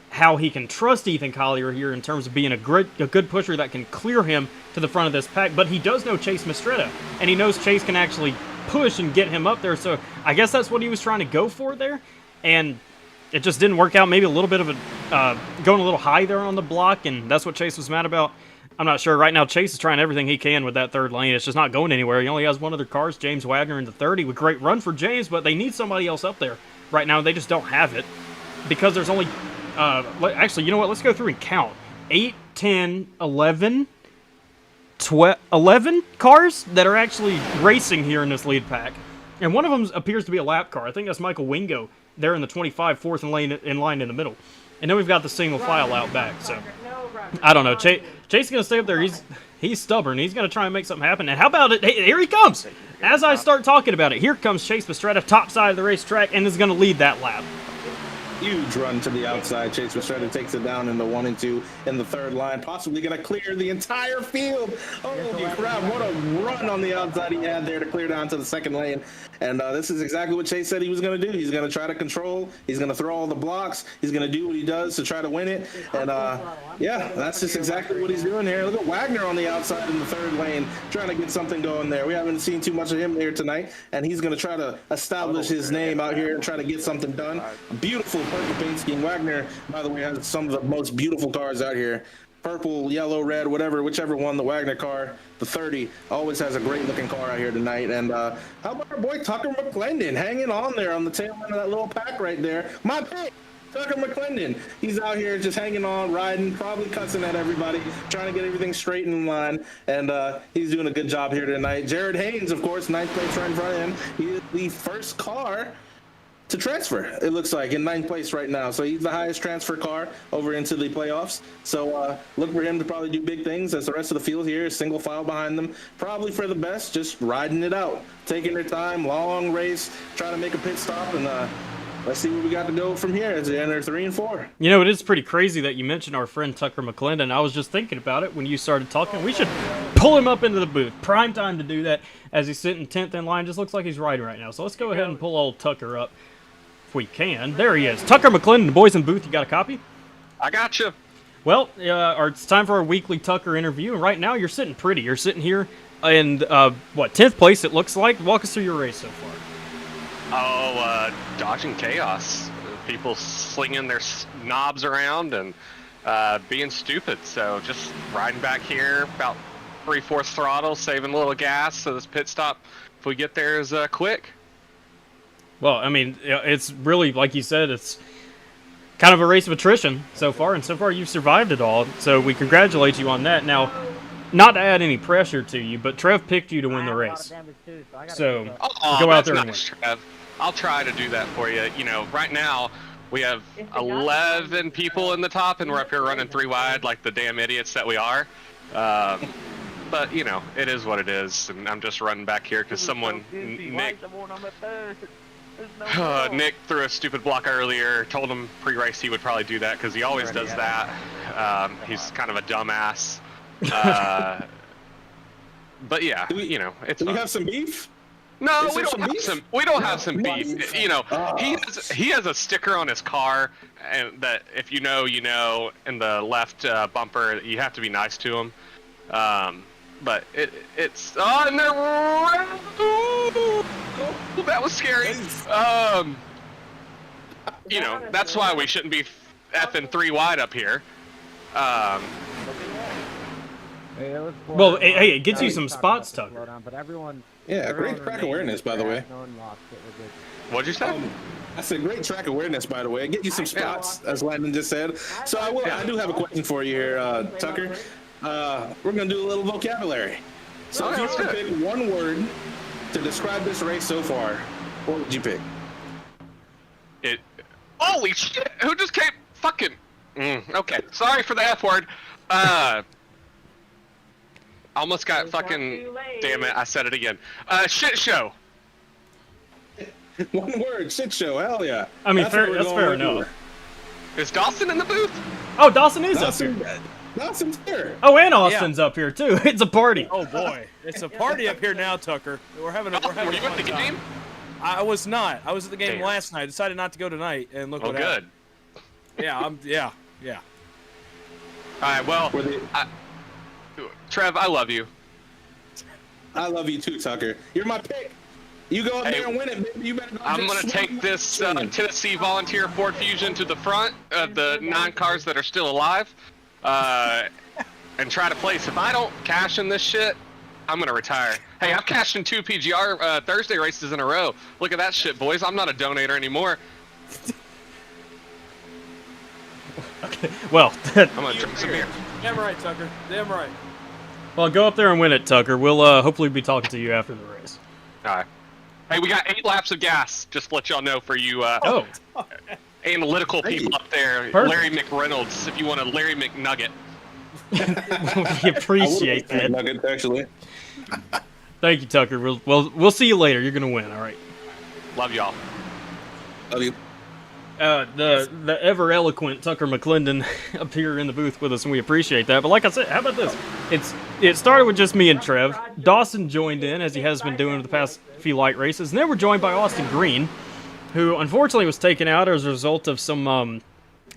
how he can trust Ethan Collier here in terms of being a good pusher that can clear him to the front of this pack. But he does know Chase Mistretta, and he knows Chase can actually push and get him up there, so I guess that's what he was trying to go for there, and it just didn't work out. Maybe a little bit of a going a little high there on the block, and that's what Chase was mad about. I'm not sure. Right now, Chase is trying everything he can with that third lane. It's just not going anywhere. He only has one other car, James Wagner in the 30, with great run for James, but they need somebody else up there. Right now, they just don't have it, because there's only, actually, you know what? Let's go through and count. 8, 10, 11... 11 cars that are actually racing here in this lead pack. And one of them appears to be a lap car. I think that's Michael Wingo there in the 25, fourth in line in the middle. And then we've got the single file out back. So, I don't know. Chase is going to stay up there. He's stubborn. He's going to try and make something happen. And how about it? Hey, here he comes. As I start talking about it, here comes Chase Mistretta, top side of the racetrack, and is going to lead that lap. Huge run to the outside. Chase Mistretta takes it down in the 1 and 2 in the third line, possibly going to clear the entire field. Holy crap, what a run on the outside he had there to clear down to the second lane. And this is exactly what Chase said he was going to do. He's going to try to control. He's going to throw all the blocks. He's going to do what he does to try to win it. And yeah, that's just exactly what he's doing here. Look at Wagner on the outside in the third lane, trying to get something going there. We haven't seen too much of him here tonight, and he's going to try to establish his name out here and try to get something done. Beautiful purple paint scheme. Wagner, by the way, has some of the most beautiful cars out here. Purple, yellow, red, whichever one, the Wagner car, the 30, always has a great looking car out here tonight. And how about our boy Tucker McClendon hanging on there on the tail end of that little pack right there? My pick, Tucker McClendon. He's out here just hanging on, riding, probably cussing at everybody, trying to get everything straight in line. And he's doing a good job here tonight. Jared Haynes, of course, 9th place right in front of him. He is the first car to transfer, it looks like, in 9th place right now. So he's the highest transfer car over into the playoffs. So look for him to probably do big things as the rest of the field here is single file behind them. Probably for the best, just riding it out, taking their time, long race, trying to make a pit stop, and let's see what we got to go from here as they enter 3 and 4. You know, it is pretty crazy that you mentioned our friend Tucker McClendon. I was just thinking about it when you started talking. We should pull him up into the booth. Prime time to do that as he's sitting 10th in line. Just looks like he's riding right now. So let's go ahead and pull old Tucker up. If we can. There he is. Tucker McClendon, the boys in booth. You got a copy? I got you. Well, it's time for our weekly Tucker interview. And right now, you're sitting pretty. You're sitting here in, 10th place, it looks like. Walk us through your race so far. Oh, dodging chaos. People slinging their knobs around and being stupid. So just riding back here, about 3/4 throttle, saving a little gas so this pit stop, if we get there, is quick. Well, I mean, it's really, like you said, it's kind of a race of attrition so far, and so far you've survived it all. So we congratulate you on that. Now, not to add any pressure to you, but Trev picked you to win the race. So go out there and win. Trev. I'll try to do that for you. You know, right now we have 11 people in the top, and we're up here running 3 wide like the damn idiots that we are. But you know, it is what it is, and I'm just running back here because someone, Nick threw a stupid block earlier. Told him pre-race he would probably do that because he always does that. He's kind of a dumbass. But yeah, you know, it's. Do we have some beef? No, we don't have some beef. You know, he has a sticker on his car, and that if you know, you know, in the left bumper, you have to be nice to him. But it's on the that was scary. You know, that's why we shouldn't be effing 3 wide up here. Well, hey, it gets you some spots, Tucker. Yeah, great track awareness, by the way. What'd you say? I said great track awareness, by the way. Get you some spots, as Landon just said. So I do have a question for you here, Tucker. We're gonna do a little vocabulary. So if you were to pick one word to describe this race so far, what would you pick? Holy shit! Who just came? Fucking. Okay, sorry for the F word. Almost got fucking. Damn it! I said it again. Shit show. One word, shit show. Hell yeah. I mean, that's fair enough. Is Dawson in the booth? Oh, Dawson is up here. Dawson's here. Oh, and Austin's up here too. It's a party. Oh boy, it's a party up here now, Tucker. We're having a Were you at the game? I was not. I was at the game last night. I decided not to go tonight, and look what happened. Yeah, yeah. All right, well, Trev, I love you. I love you too, Tucker. You're my pick. You go up there and win it, baby. You better go. I'm gonna take this Tennessee Volunteer Ford Fusion to the front of the 9 cars that are still alive, and try to place. If I don't cash in this shit, I'm gonna retire. Hey, I've cashed in 2 PGR Thursday races in a row. Look at that shit, boys. I'm not a donator anymore. Okay, well, I'm gonna drink some beer. Damn right, Tucker. Damn right. Well, go up there and win it, Tucker. We'll hopefully be talking to you after the race. All right. Hey, we got 8 laps of gas. Just to let y'all know for you analytical people up there. Perfect. Larry McReynolds, if you want a Larry McNugget. We appreciate that. Nuggets, actually. Thank you, Tucker. We'll see you later. You're gonna win. All right. Love y'all. Love you. The ever eloquent Tucker McClendon up here in the booth with us, and we appreciate that. But like I said, how about this? It started with just me and Trev. Dawson joined in, as he has been doing for the past few light races, and then we're joined by Austin Green, who unfortunately was taken out as a result of some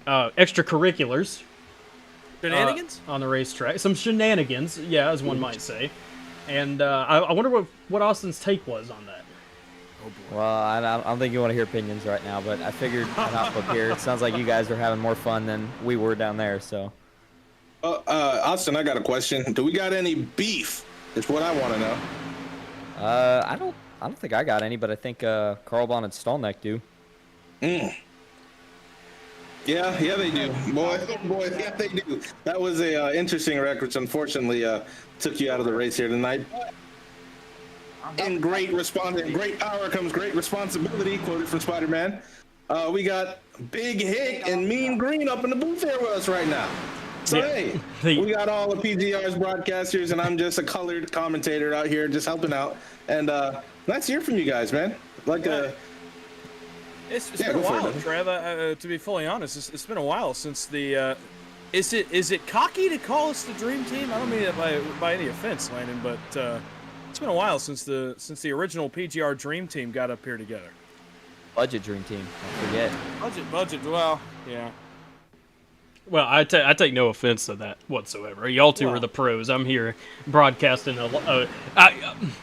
extracurriculars. Shenanigans? On the racetrack. Some shenanigans, yeah, as one might say. And I wonder what Austin's take was on that. Well, I don't think you want to hear opinions right now, but I figured I'd hop up here. It sounds like you guys are having more fun than we were down there, so. Austin, I got a question. Do we got any beef? Is what I want to know. I don't think I got any, but I think Carlbon and Stallneck do. Yeah, they do. Boy, yeah, they do. That was a interesting wreck, which unfortunately took you out of the race here tonight. In great power comes great responsibility, quoted from Spider-Man. We got Big Hick and Mean Green up in the booth here with us right now. So hey, we got all the PGR's broadcasters, and I'm just a colored commentator out here just helping out. And nice to hear from you guys, man. It's been a while, Trev. To be fully honest, it's been a while since the. Is it cocky to call us the Dream Team? I don't mean it by any offense, Landon, but it's been a while since the original PGR Dream Team got up here together. Budget Dream Team. Don't forget. Budget. Well, yeah. Well, I take no offense to that whatsoever. Y'all two are the pros. I'm here broadcasting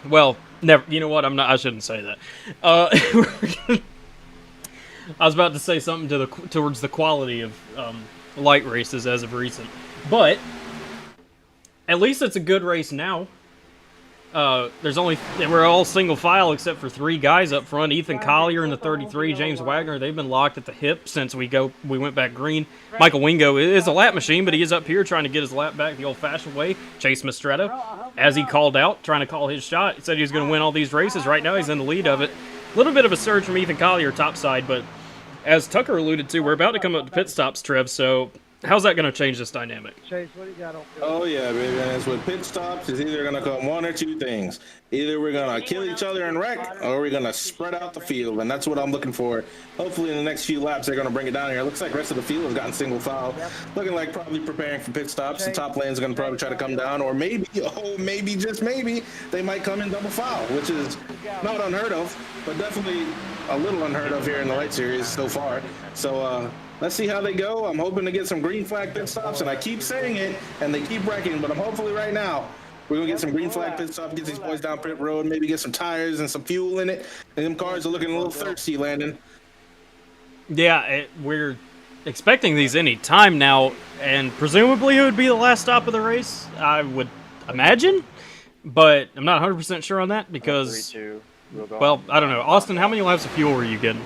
well, never. You know what? I shouldn't say that. I was about to say something towards the quality of light races as of recent, but at least it's a good race now. we're all single file except for 3 guys up front. Ethan Collier in the 33, James Wagner. They've been locked at the hip since we went back green. Michael Wingo is a lap machine, but he is up here trying to get his lap back the old-fashioned way. Chase Mistretta, as he called out, trying to call his shot. He said he was going to win all these races. Right now, he's in the lead of it. A little bit of a surge from Ethan Collier topside, but as Tucker alluded to, we're about to come up to pit stops, Trev. So how's that going to change this dynamic? Chase, what do you got on? Oh yeah, baby. And it's with pit stops, it's either gonna come one or two things. Either we're gonna kill each other and wreck, or we're gonna spread out the field, and that's what I'm looking for. Hopefully in the next few laps they're gonna bring it down here. It looks like the rest of the field has gotten single file. Looking like probably preparing for pit stops. The top lane's gonna probably try to come down, or maybe, maybe, just maybe, they might come in double file, which is not unheard of, but definitely a little unheard of here in the Light Series so far. So let's see how they go. I'm hoping to get some green flag pit stops, and I keep saying it, and they keep wrecking, but I'm hopefully right now we're going to get some green flag pit stops, get these boys down pit road, maybe get some tires and some fuel in it, and them cars are looking a little thirsty, Landon. Yeah, we're expecting these any time now, and presumably it would be the last stop of the race, I would imagine, but I'm not 100% sure on that because, well, I don't know. Austin, how many laps of fuel were you getting?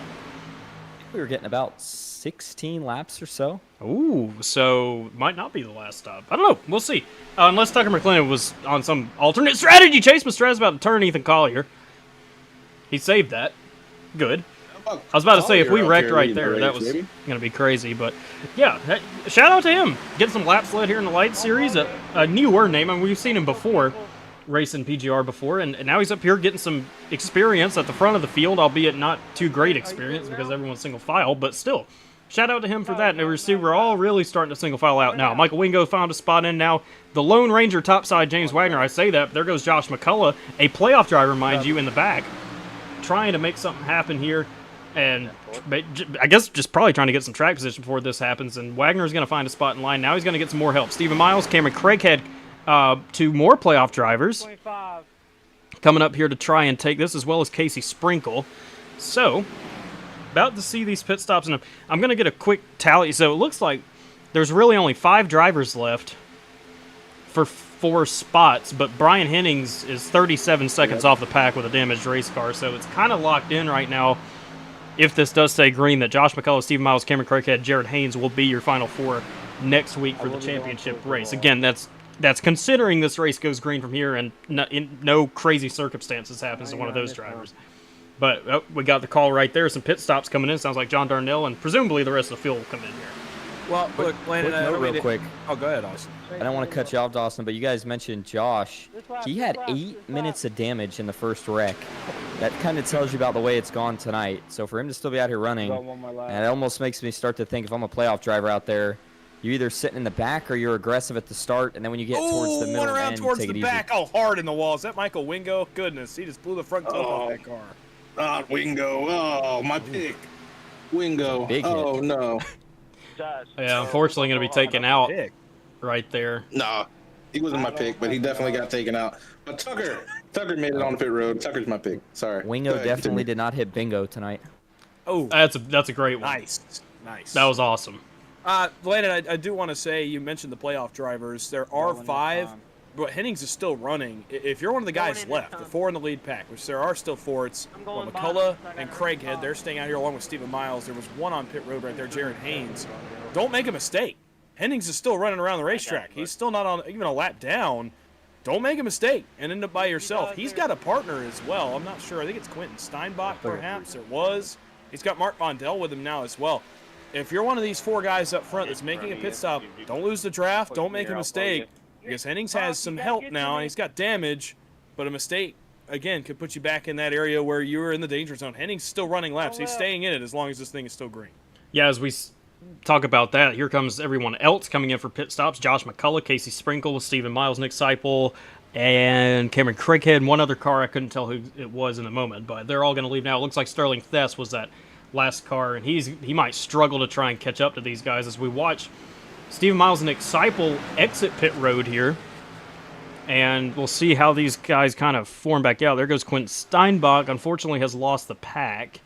We were getting about 16 laps or so. Ooh, so might not be the last stop. I don't know. We'll see. Unless Tucker McClendon was on some alternate strategy. Chase Mistretta's about to turn Ethan Collier. He saved that. Good. I was about to say, if we wrecked right there, that was going to be crazy. But, yeah, shout out to him. Getting some laps led here in the Light Series. A newer name. I mean, we've seen him before, racing PGR before. And now he's up here getting some experience at the front of the field, albeit not too great experience because everyone's single file. But still, shout out to him for that. And we see we're all really starting to single file out now. Michael Wingo found a spot in now. The Lone Ranger topside, James Wagner, I say that. But there goes Josh McCullough, a playoff driver, mind you, in the back, trying to make something happen here. And I guess just probably trying to get some track position before this happens. And Wagner's going to find a spot in line. Now he's going to get some more help. Stephen Miles, Cameron Craighead, 2 more playoff drivers coming up here to try and take this, as well as Casey Sprinkle. So, about to see these pit stops. And I'm going to get a quick tally. So it looks like there's really only 5 drivers left for 4 spots. But Brian Hennings is 37 seconds off the pack with a damaged race car. So it's kind of locked in right now. If this does stay green, that Josh McCullough, Stephen Miles, Cameron Craighead, Jared Haynes will be your final 4 next week for the championship race. Again, that's considering this race goes green from here and no crazy circumstances happens to one of those drivers. But we got the call right there. Some pit stops coming in. Sounds like John Darnell, and presumably the rest of the field will come in here. Well, look, Landon, real quick. Oh, go ahead, Austin. I don't want to cut you off, Dawson, but you guys mentioned Josh. He had 8 minutes of damage in the first wreck. That kind of tells you about the way it's gone tonight. So for him to still be out here running, and it almost makes me start to think if I'm a playoff driver out there, you're either sitting in the back or you're aggressive at the start, and then when you get towards the middle one around end, towards take the it back. easy. Oh, hard in the wall. Is that Michael Wingo? Goodness, he just blew the front toe off that car. Not Wingo. Oh, my pick. Wingo. Big oh, hit. no. Yeah, unfortunately going to be taken out right there. No, he wasn't my pick, but he definitely got taken out. But Tucker made it on the pit road. Tucker's my pick. Sorry. Wingo definitely did not hit bingo tonight. Oh, That's a great one. nice. That was awesome. Landon, I do want to say, you mentioned the playoff drivers. There are 5, but Hennings is still running. If you're one of the guys left, the 4 in the lead pack, which there are still 4, it's McCullough and Craighead. They're staying out here along with Stephen Miles. There was 1 on pit road right there, Jared Haynes. Don't make a mistake. Hennings is still running around the racetrack. He's still not on even a lap down. Don't make a mistake and end up by yourself. He's got a partner as well. I'm not sure. I think it's Quentin Steinbach, perhaps. It was. He's got Mark Bondell with him now as well. If you're one of these 4 guys up front that's making a pit stop, don't lose the draft. Don't make a mistake. Because Hennings has some help now, and he's got damage, but a mistake, again, could put you back in that area where you were in the danger zone. Hennings still running laps. He's staying in it as long as this thing is still green. Yeah, as we talk about that, here comes everyone else coming in for pit stops. Josh McCullough, Casey Sprinkle, Stephen Miles, Nick Seipel, and Cameron Craighead, and one other car. I couldn't tell who it was in the moment, but they're all going to leave now. It looks like Sterling Thess was that last car, and he might struggle to try and catch up to these guys as we watch Stephen Miles and Nick Seipel exit pit road here. And we'll see how these guys kind of form back out. There goes Quentin Steinbach. Unfortunately has lost the pack.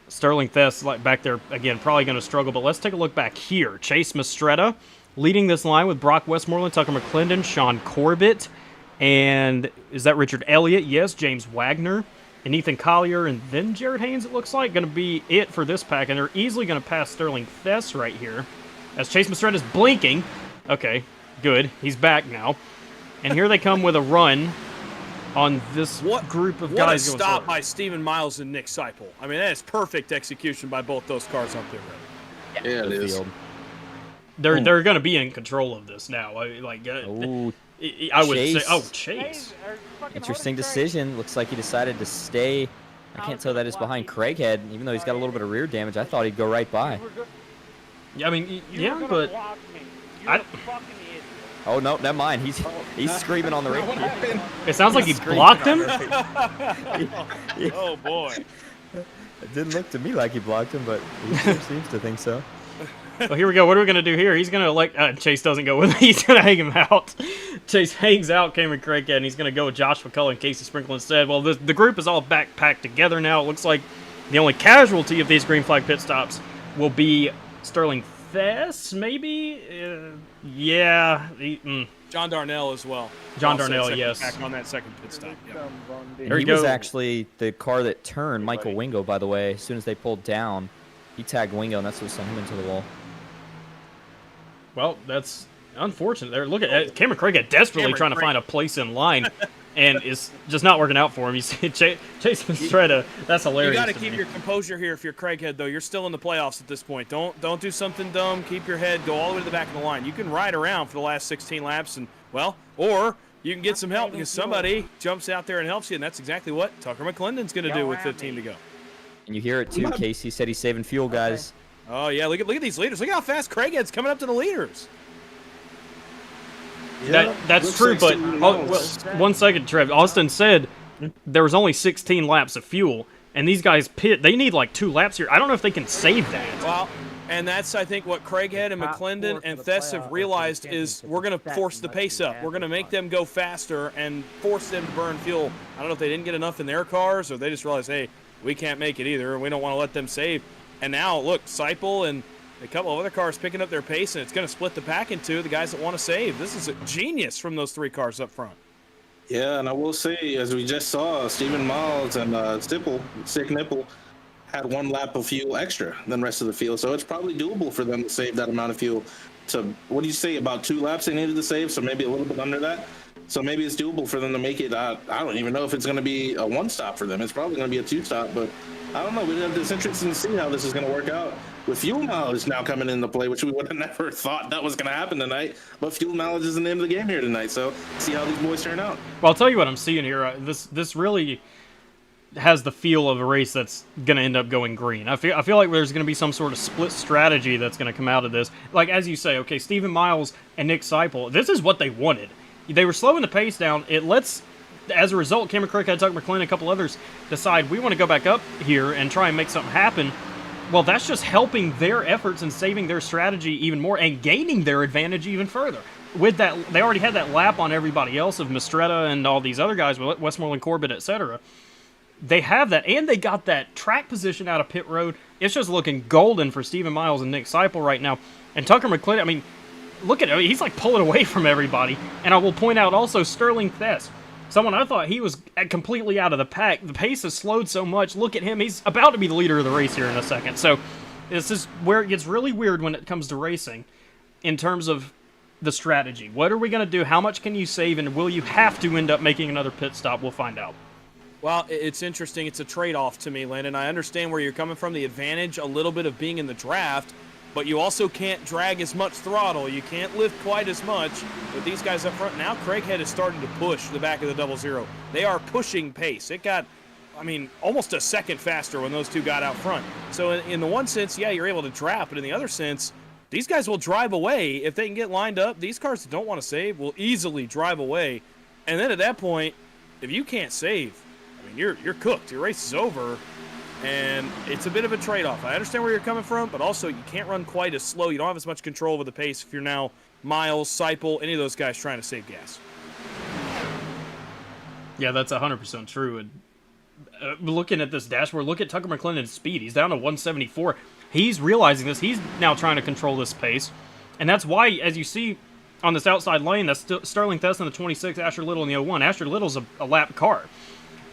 Sterling Thess back there, again, probably going to struggle. But let's take a look back here. Chase Mistretta leading this line with Brock Westmoreland, Tucker McClendon, Sean Corbett, And is that Richard Elliott? Yes. James Wagner and Ethan Collier, and then Jared Haynes, it looks like, going to be it for this pack. And they're easily going to pass Sterling Thess right here as Chase Mistretta is blinking. Okay, good. He's back now. And here they come with a run on this group of guys. What a stop by Stephen Miles and Nick Seipel. I mean, that is perfect execution by both those cars up there. Yeah, it is. They're going to be in control of this now. I would say, Chase. Interesting decision. Looks like he decided to stay. I can't tell that is behind Craighead, even though he's got a little bit of rear damage. I thought he'd go right by. Yeah, I mean, yeah, but oh no, never mind. He's screaming on the radio. It sounds like he blocked him. Oh boy. It didn't look to me like he blocked him, but he sure seems to think so. Well, here we go. What are we going to do here? He's going to Chase doesn't go with him. He's going to hang him out. Chase hangs out Cameron Craighead, and he's going to go with Josh McCullough and Casey Sprinkle instead. Well, the group is all backpacked together now. It looks like the only casualty of these green flag pit stops will be Sterling Thess, maybe? Yeah. John Darnell as well. John Darnell, yes. Back on that second pit stop. Yeah. He was actually the car that turned Michael Wingo, by the way. As soon as they pulled down, he tagged Wingo, and that's what sent him into the wall. Well, that's unfortunate. There, look at Cameron Craighead desperately trying to find a place in line, and it's just not working out for him. You see Chase Mistretta. That's hilarious. You got to keep your composure here. If you're Craighead, though, you're still in the playoffs at this point. Don't do something dumb. Keep your head. Go all the way to the back of the line. You can ride around for the last 16 laps, and or you can get some help because somebody jumps out there and helps you, and that's exactly what Tucker McClendon's going to do with 15 to go. And you hear it too. Casey said he's saving fuel, guys. Oh yeah, look at these leaders. Look how fast Craighead's coming up to the leaders. Yeah, that's true, but well, 1 second, Trev. Austin said there was only 16 laps of fuel, and these guys pit. They need like 2 laps here. I don't know if they can save that. Well, and that's I think what Craighead and McClendon and Thess have realized is we're going to force the pace up. We're going to make them go faster and force them to burn fuel. I don't know if they didn't get enough in their cars or they just realized, hey, we can't make it either, and we don't want to let them save. And now, look, Seipel and a couple of other cars picking up their pace, and it's going to split the pack in two, the guys that want to save. This is a genius from those 3 cars up front. Yeah, and I will say, as we just saw, Stephen Miles and Sick Nipple, had 1 lap of fuel extra than the rest of the field. So it's probably doable for them to save that amount of fuel. To, what do you say, about 2 laps they needed to save, so maybe a little bit under that? So maybe it's doable for them to make it. I don't even know if it's going to be a 1-stop for them. It's probably going to be a 2-stop, but I don't know. It's interesting to see how this is going to work out with fuel mileage now coming into play, which we would have never thought that was going to happen tonight. But fuel mileage is the name of the game here tonight. So see how these boys turn out. Well, I'll tell you what I'm seeing here. This really has the feel of a race that's going to end up going green. I feel like there's going to be some sort of split strategy that's going to come out of this. Like, as you say, okay, Stephen Miles and Nick Seipel, this is what they wanted. They were slowing the pace down. It lets, as a result, Cameron Craighead, Tucker McClendon, a couple others decide we want to go back up here and try and make something happen. Well, that's just helping their efforts and saving their strategy even more and gaining their advantage even further. With that, they already had that lap on everybody else of Mistretta and all these other guys, Westmoreland, Corbett, etc. They have that, and they got that track position out of pit road. It's just looking golden for Stephen Miles and Nick Seipel right now. And Tucker McClendon, I mean, look at him. He's like pulling away from everybody. And I will point out also Sterling Thess, someone I thought he was completely out of the pack. The pace has slowed so much. Look at him. He's about to be the leader of the race here in a second. So this is where it gets really weird when it comes to racing in terms of the strategy. What are we going to do? How much can you save? And will you have to end up making another pit stop? We'll find out. Well, it's interesting. It's a trade-off to me, Landon. I understand where you're coming from, the advantage a little bit of being in the draft, but you also can't drag as much throttle. You can't lift quite as much with these guys up front. Now Craighead is starting to push the back of the 00. They are pushing pace. It got, I mean, almost a second faster when those 2 got out front. So in the one sense, yeah, you're able to draft, but in the other sense, these guys will drive away. If they can get lined up, these cars that don't want to save will easily drive away. And then at that point, if you can't save, I mean, you're cooked. Your race is over. And it's a bit of a trade-off. I understand where you're coming from, but also you can't run quite as slow. You don't have as much control over the pace if you're now Miles, Seipel, any of those guys trying to save gas. Yeah, that's 100% true. And looking at this dashboard, look at Tucker McClendon's speed. He's down to 174. He's realizing this. He's now trying to control this pace. And that's why, as you see, on this outside lane. That's Sterling Thess in the 26, Asher Little in the 01. Asher Little's a lap car.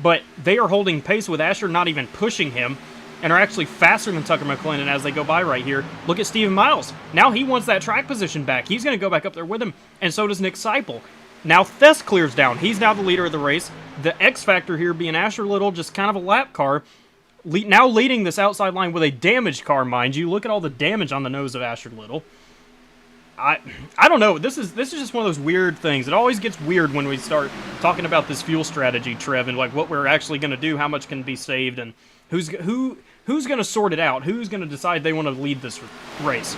But they are holding pace with Asher, not even pushing him, and are actually faster than Tucker McClendon as they go by right here. Look at Steven Miles. Now he wants that track position back. He's going to go back up there with him, and so does Nick Seipel. Now Thess clears down. He's now the leader of the race. The X factor here being Asher Little, just kind of a lap car, now leading this outside line with a damaged car, mind you. Look at all the damage on the nose of Asher Little. I don't know. This is just one of those weird things. It always gets weird when we start talking about this fuel strategy, Trevin, like what we're actually going to do, how much can be saved, and who's going to sort it out, who's going to decide they want to lead this race.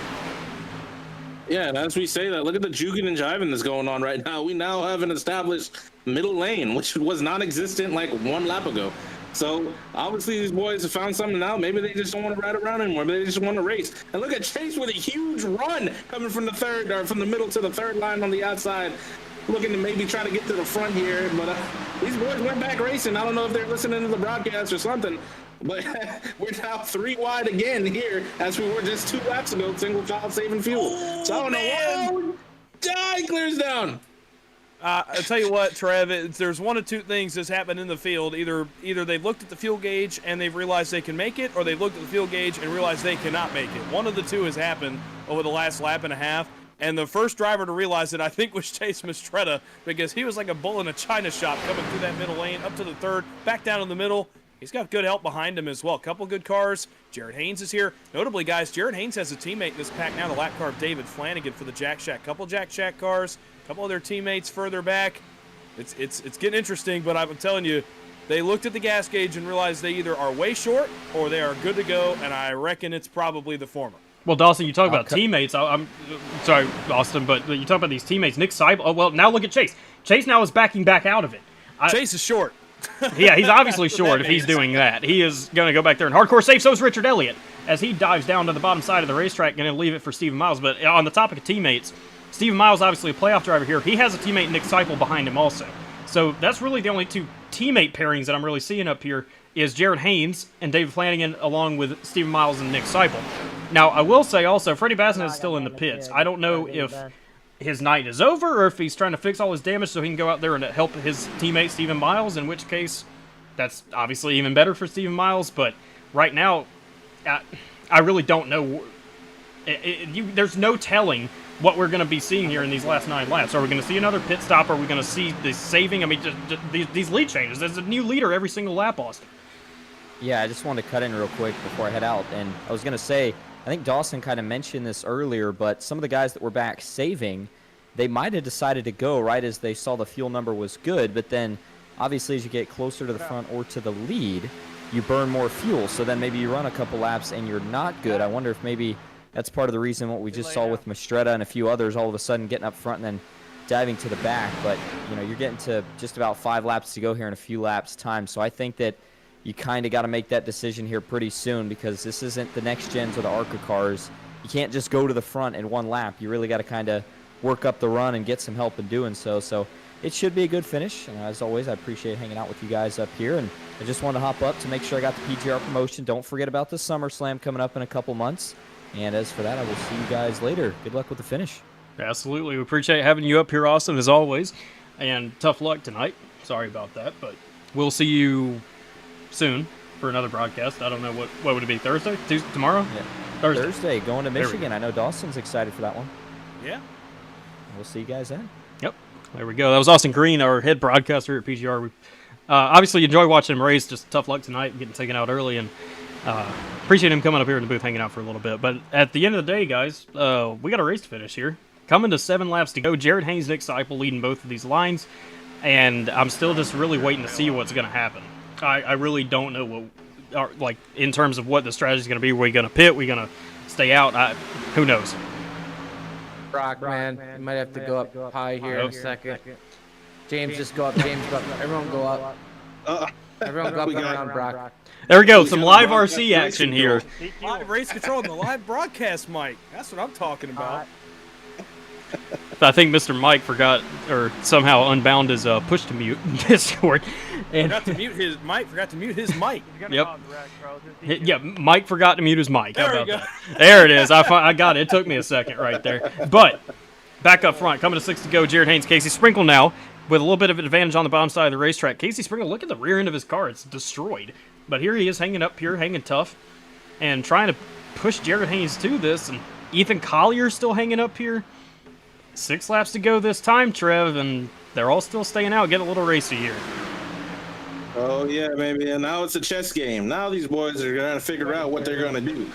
Yeah, and as we say that, look at the juking and jiving that's going on right now. We now have an established middle lane, which was non-existent like 1 lap ago. So obviously these boys have found something now. Maybe they just don't want to ride around anymore. Maybe they just want to race. And look at Chase with a huge run coming from the middle to the third line on the outside, looking to maybe try to get to the front here. But these boys went back racing. I don't know if they're listening to the broadcast or something, but we're now 3 wide again here as we were just 2 laps ago, single file saving fuel. So I don't know. Die clears down. I'll tell you what, Trev, there's one of 2 things that's happened in the field. Either they've looked at the fuel gauge and they've realized they can make it, or they've looked at the fuel gauge and realized they cannot make it. One of the 2 has happened over the last lap and a half. And the first driver to realize it, I think, was Chase Mistretta, because he was like a bull in a china shop coming through that middle lane, up to the third, back down in the middle. He's got good help behind him as well. A couple good cars. Jared Haynes is here. Notably, guys, Jared Haynes has a teammate in this pack now, the lap car of David Flanagan for the Jack Shack. Couple Jack Shack cars, a couple of their teammates further back. It's getting interesting, but I'm telling you, they looked at the gas gauge and realized they either are way short or they are good to go, and I reckon it's probably the former. Well, Dawson, you talk about teammates. I'm sorry, Austin, but you talk about these teammates. Nick Seipel. Oh, well, now look at Chase. Chase now is backing back out of it. Chase is short. Yeah, he's obviously short if he's doing that. He is going to go back there and hardcore safe. So is Richard Elliott as he dives down to the bottom side of the racetrack, going to leave it for Steven Miles. But on the topic of teammates, Steven Miles, obviously a playoff driver here. He has a teammate, Nick Seipel, behind him also. So that's really the only 2 teammate pairings that I'm really seeing up here is Jared Haynes and David Flanagan, along with Steven Miles and Nick Seipel. Now, I will say also, Freddie Bassin is still in the pits. I don't know if his night is over or if he's trying to fix all his damage so he can go out there and help his teammate Steven Miles, in which case that's obviously even better for Steven Miles. But right now, I really don't know. There's no telling what we're going to be seeing here in these last 9 laps. Are we going to see another pit stop? Are we going to see the saving? I mean, just these lead changes. There's a new leader every single lap, Austin. Yeah, I just wanted to cut in real quick before I head out. And I was going to say, I think Dawson kind of mentioned this earlier, but some of the guys that were back saving, they might have decided to go right as they saw the fuel number was good. But then, obviously, as you get closer to the front or to the lead, you burn more fuel. So then maybe you run a couple laps and you're not good. I wonder if maybe that's part of the reason what we just saw with Mistretta and a few others all of a sudden getting up front and then diving to the back. But, you know, you're getting to just about 5 laps to go here in a few laps' time. So I think that you kind of got to make that decision here pretty soon, because this isn't the next gens or the ARCA cars. You can't just go to the front in 1 lap. You really got to kind of work up the run and get some help in doing so. So it should be a good finish. And as always, I appreciate hanging out with you guys up here. And I just wanted to hop up to make sure I got the PGR promotion. Don't forget about the SummerSlam coming up in a couple months. And as for that, I will see you guys later. Good luck with the finish. Absolutely. We appreciate having you up here, Austin, as always. And tough luck tonight. Sorry about that, but we'll see you soon for another broadcast. I don't know what would it be, Thursday? Tuesday, tomorrow? Yeah. Thursday Going to Michigan. I know Dawson's excited for that one. Yeah. We'll see you guys then. Yep. There we go. That was Austin Green, our head broadcaster at PGR. We obviously enjoy watching him race. Just tough luck tonight, getting taken out early, and appreciate him coming up here in the booth, hanging out for a little bit. But at the end of the day, guys, we got a race to finish here. Coming to 7 laps to go. Jared Haynes, Nick Seipel leading both of these lines, and I'm still just really waiting to see what's going to happen. I really don't know what, like, in terms of what the strategy is going to be. Are we going to pit? Are we going to stay out? Who knows? Brock, man. You might have to go up high here in a second. James, just go up. James, go up. Everyone go up. Everyone go up and around Brock. There we go. Some live RC action here. Live race control on the live broadcast mic. That's what I'm talking about. I think Mr. Mike forgot, or somehow unbound his push to mute in Discord. And forgot to mute his mic. Forgot to mute his mic. Yep. Yeah, Mike forgot to mute his mic. How about that? There it is. I got it. It took me a second right there. But Back up front, coming to 6 to go, Jared Haynes. Casey Sprinkle now with a little bit of an advantage on the bottom side of the racetrack. Casey Sprinkle, look at the rear end of his car. It's destroyed. But here he is hanging up here, hanging tough, and trying to push Jared Haynes to this. And Ethan Collier's still hanging up here. 6 laps to go this time, Trev, and they're all still staying out. Get a little racy here. Oh, yeah, baby. And now it's a chess game. Now these boys are going to figure out what they're going to do.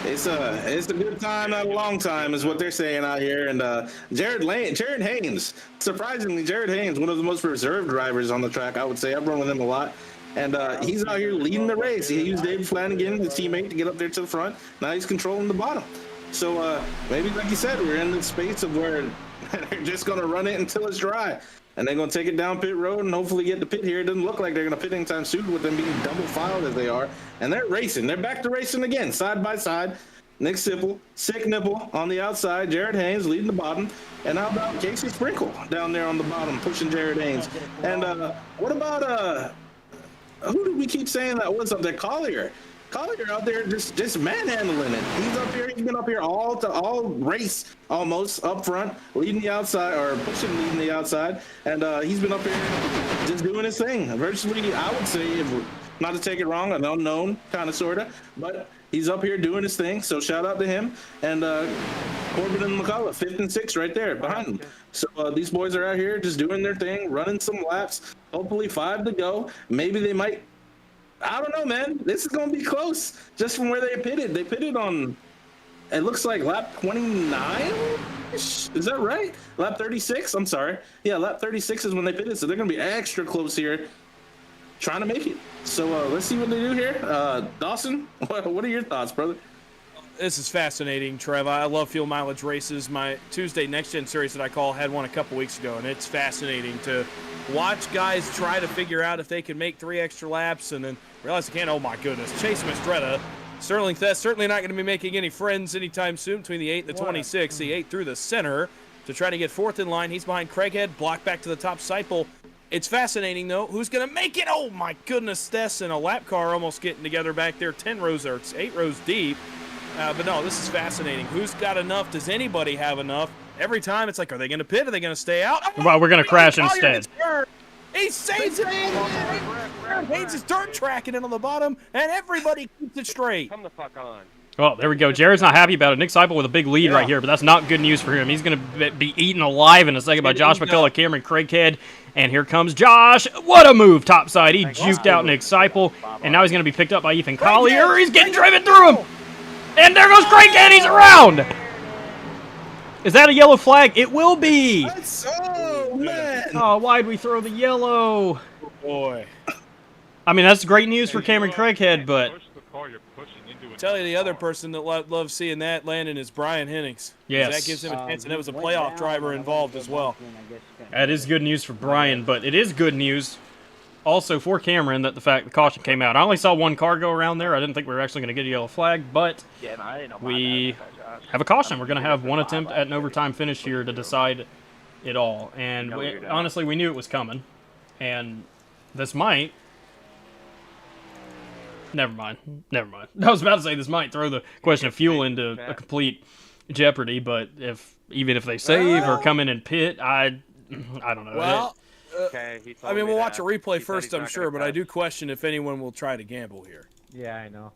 It's a good time, not a long time, is what they're saying out here. And Jared Haynes, surprisingly, Jared Haynes, one of the most reserved drivers on the track, I would say. I've run with him a lot. And he's out here leading the race. He used David Flanagan, his teammate, to get up there to the front. Now he's controlling the bottom. So maybe, like you said, we're in the space of where they're just going to run it until it's dry. And they're going to take it down pit road and hopefully get the pit here. It doesn't look like they're going to pit anytime soon with them being double filed as they are. And they're racing. They're back to racing again, side by side. Nick Sipple, Sick Nipple on the outside. Jared Haynes leading the bottom. And how about Casey Sprinkle down there on the bottom pushing Jared Haynes? And what about, who did we keep saying that was up there? Collier out there just manhandling it. He's up here. He's been up here all race almost up front, leading the outside or leading the outside, and he's been up here just doing his thing. Virtually, I would say, not to take it wrong, an unknown kind of sorta, but he's up here doing his thing. So shout out to him and Corbin and McCullough, 5th and 6th right there behind them. So these boys are out here just doing their thing, running some laps. Hopefully 5 to go. Maybe they might. I don't know, man. This is going to be close just from where they pitted. They pitted on, it looks like lap 29? Is that right? Lap 36? I'm sorry. Yeah, lap 36 is when they pitted, so they're going to be extra close here trying to make it. So let's see what they do here. Dawson, what are your thoughts, brother? This is fascinating, Trev. I love fuel mileage races. My Tuesday Next Gen series that I call had one a couple weeks ago, and it's fascinating to watch guys try to figure out if they can make 3 extra laps and then realize they can't. Oh, my goodness. Chase Mistretta, Sterling Thess, certainly not going to be making any friends anytime soon between the 8 and the 26. The 8 through the center to try to get 4th in line. He's behind Craighead, blocked back to the top. Seipel. It's fascinating, though. Who's going to make it? Oh, my goodness. Thess and a lap car almost getting together back there. 10 rows or 8 rows deep. But no, this is fascinating. Who's got enough? Does anybody have enough? Every time it's like, are they going to pit? Are they going to stay out? Oh, well, we're going to crash instead. He saves it. Haynes is dirt tracking it on the bottom, and everybody keeps it straight. Come the fuck on. Well, there we go. Jared's not happy about it. Nick Seipel with a big lead right here, but that's not good news for him. He's going to be eaten alive in a second by Josh McCullough, Cameron Craighead, and here comes Josh. What a move, topside. He juked out Nick Seipel, and now he's going to be picked up by Ethan Collier. He's getting driven through him, and there goes Craighead. He's around. Is that a yellow flag? It will be. Oh, man. Oh, why'd we throw the yellow? Oh, boy. I mean, that's great news for Cameron Craighead, but Tell you the other person that loves seeing that, Landon, is Brian Hennings. Yes. That gives him a chance, and there was a playoff driver involved as well. that is good news for Brian, but it is good news also for Cameron that the fact the caution came out. I only saw one car go around there. I didn't think we were actually going to get a yellow flag, but we have a caution. We're going to have one attempt at an overtime finish here to decide it all. And honestly, we knew it was coming. And this might... Never mind. I was about to say this might throw the question of fuel into a complete jeopardy, but even if they save or come in and pit, I don't know. Well, I mean, we'll watch a replay first, I'm sure, but I do question if anyone will try to gamble here. Yeah, I know.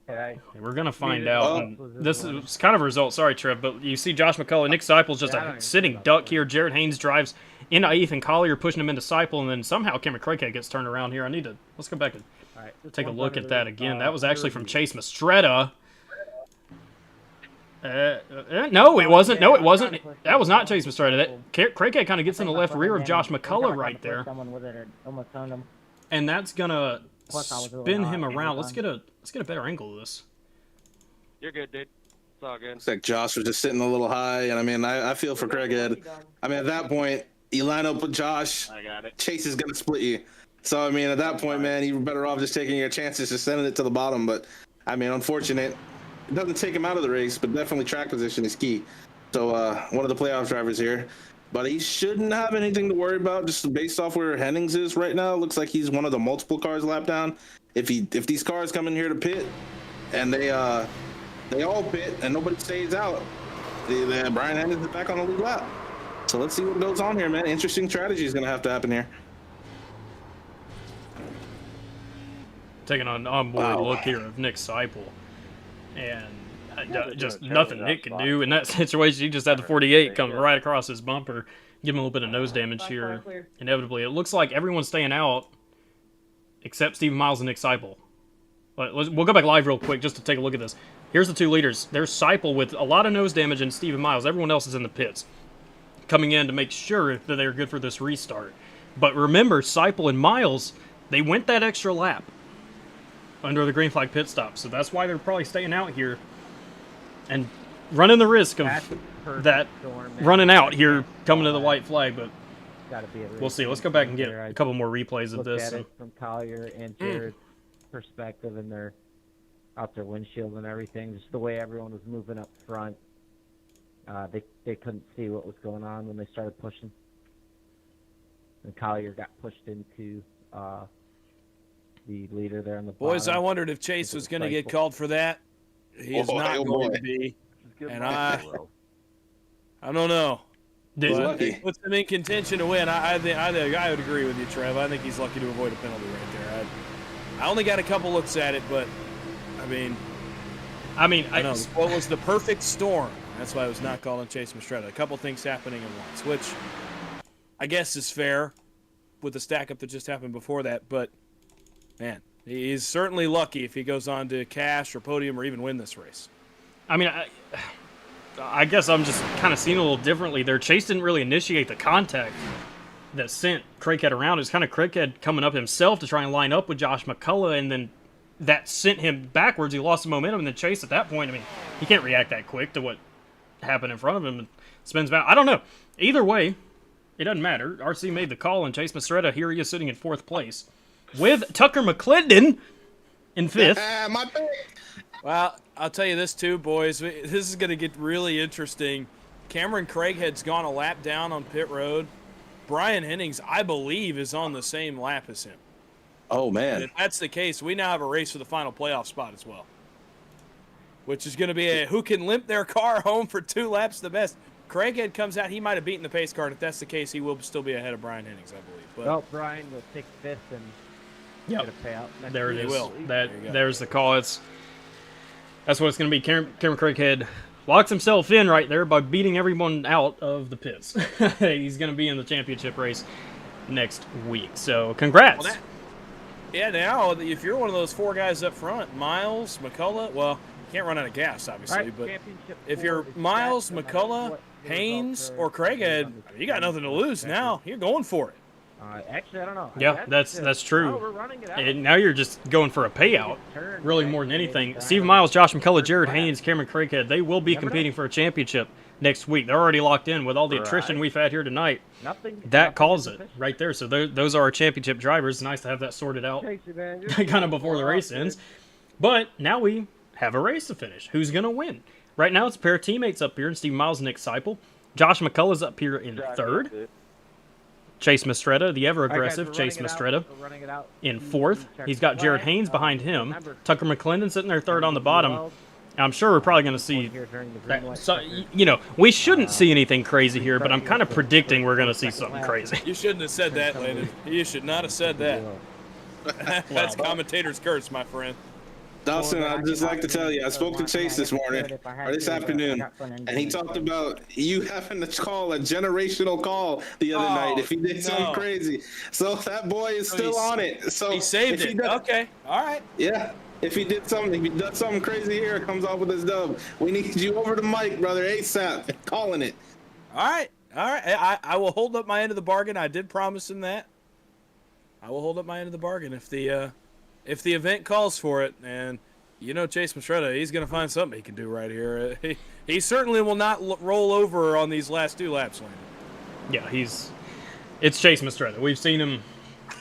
We're going to find out. And this is kind of a result. Sorry, Trev, but you see Josh McCullough. Nick Seipel's just a sitting duck here. Jared Haynes drives into Ethan Collier, pushing him into Seipel, and then somehow Cameron Craighead gets turned around here. Let's go back and take a look at that again. That was actually from Chase Mistretta. No, it wasn't. No, it wasn't. That was not Chase Mistretta. Craighead kind of gets in the left rear of Josh McCullough right there. And that's going to spin him around. Let's get a better angle of this. You're good, dude. It's all good. Looks like Josh was just sitting a little high, and I mean, I feel for Craighead. I mean, at that point, you line up with Josh, Chase is going to split you. So, I mean, at that point, man, you're better off just taking your chances, just sending it to the bottom. But, I mean, unfortunate. It doesn't take him out of the race, but definitely track position is key. So, one of the playoff drivers here. But he shouldn't have anything to worry about just based off where Hennings is right now. It looks like he's one of the multiple cars lap down. If these cars come in here to pit and they all pit and nobody stays out, Brian Hennings is back on the lead lap. So let's see what goes on here, man. Interesting strategy is going to have to happen here. Taking an onboard look here of Nick Seipel. And just nothing Nick can do in that situation. He just had the 48 come right across his bumper, give him a little bit of nose damage here. Inevitably, it looks like everyone's staying out except Stephen Miles and Nick Seipel. We'll go back live real quick just to take a look at this. Here's the two leaders. There's Seipel with a lot of nose damage and Stephen Miles. Everyone else is in the pits, coming in to make sure that they're good for this restart. But remember, Seipel and Miles, they went that extra lap under the green flag pit stop, so that's why they're probably staying out here and running the risk of that running out here coming to the white flag. But we'll see. Let's go back and get a couple more replays of this. From Collier and Jared's perspective, and their out their windshield and everything, just the way everyone was moving up front. They couldn't see what was going on when they started pushing, and Collier got pushed into the leader there on the bottom. Boys, I wondered if Chase was going to get called for that. He is not going to be, and I don't know. It puts him in contention to win. I think I would agree with you, Trev. I think he's lucky to avoid a penalty right there. I only got a couple looks at it, but I mean, what was the perfect storm? That's why I was not calling Chase Mastretta. A couple things happening at once, which I guess is fair with the stack up that just happened before that. But man, he's certainly lucky if he goes on to cash or podium or even win this race. I mean, I guess I'm just kind of seeing it a little differently there. Chase didn't really initiate the contact that sent Craighead around. It was kind of Craighead coming up himself to try and line up with Josh McCullough, and then that sent him backwards. He lost the momentum, and then Chase at that point, I mean, he can't react that quick to what happened in front of him and spins back. I don't know. Either way, it doesn't matter. RC made the call, and Chase Mastretta, here he is sitting in 4th place with Tucker McClendon in 5th. My pick. Well, I'll tell you this too, boys. This is going to get really interesting. Cameron Craighead's gone a lap down on pit road. Brian Hennings, I believe, is on the same lap as him. Oh, man. And if that's the case, we now have a race for the final playoff spot as well, which is going to be a who can limp their car home for 2 laps the best. Craighead comes out. He might have beaten the pace car. If that's the case, he will still be ahead of Brian Hennings, I believe. But, well, Brian will take 5th and get a payout. There it is. Will. There's the call. That's what it's going to be. Cameron Craighead locks himself in right there by beating everyone out of the pits. He's going to be in the championship race next week. So, congrats. Well, now, if you're one of those 4 guys up front, Miles, McCullough, well, you can't run out of gas, obviously, but if you're Miles, McCullough, Haynes, or Craighead, you got nothing to lose now. You're going for it. Actually, I don't know. Yeah, that's true. And now you're just going for a payout, really more than anything. Steve Miles, Josh McCullough, Jared Haynes, Cameron Craighead, they will be competing for a championship next week. They're already locked in with all the attrition we've had here tonight. That calls it right there. So those are our championship drivers. Nice to have that sorted out kind of before the race ends. But now we have a race to finish. Who's going to win? Right now it's a pair of teammates up here in Steve Miles and Nick Seipel. Josh McCullough's up here in 3rd. Chase Mastretta, the ever-aggressive Chase Mastretta, in 4th. He's got Jared Haynes behind him. Tucker McClendon sitting there 3rd on the bottom. I'm sure we're probably going to see that. So, we shouldn't see anything crazy here, but I'm kind of predicting we're going to see something crazy. You shouldn't have said that, Landon. You should not have said that. That's commentator's curse, my friend. Dawson, I'd just like to tell you, I spoke to Chase this morning, or this afternoon, and he talked about you having to call a generational call the other night if he did something crazy. So that boy is still on it. So he saved it. Okay, all right. Yeah, if he does something crazy here, comes off with his dub, we need you over the mic, brother, ASAP, calling it. All right. I will hold up my end of the bargain. I did promise him that. I will hold up my end of the bargain if the event calls for it, and Chase Mastretta, he's going to find something he can do right here. He certainly will not roll over on these last 2 laps, Landon. Yeah, it's Chase Mastretta. We've seen him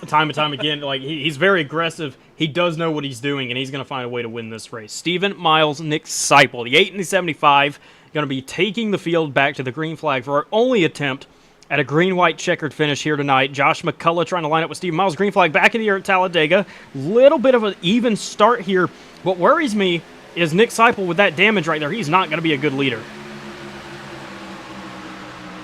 time and time again. Like he's very aggressive. He does know what he's doing, and he's going to find a way to win this race. Stephen Miles, Nick Seipel, the 8 and the 75, going to be taking the field back to the green flag for our only attempt at a green-white checkered finish here tonight. Josh McCullough trying to line up with Steve Miles. Green flag back in the air at Talladega. Little bit of an even start here. What worries me is Nick Seipel with that damage right there. He's not going to be a good leader.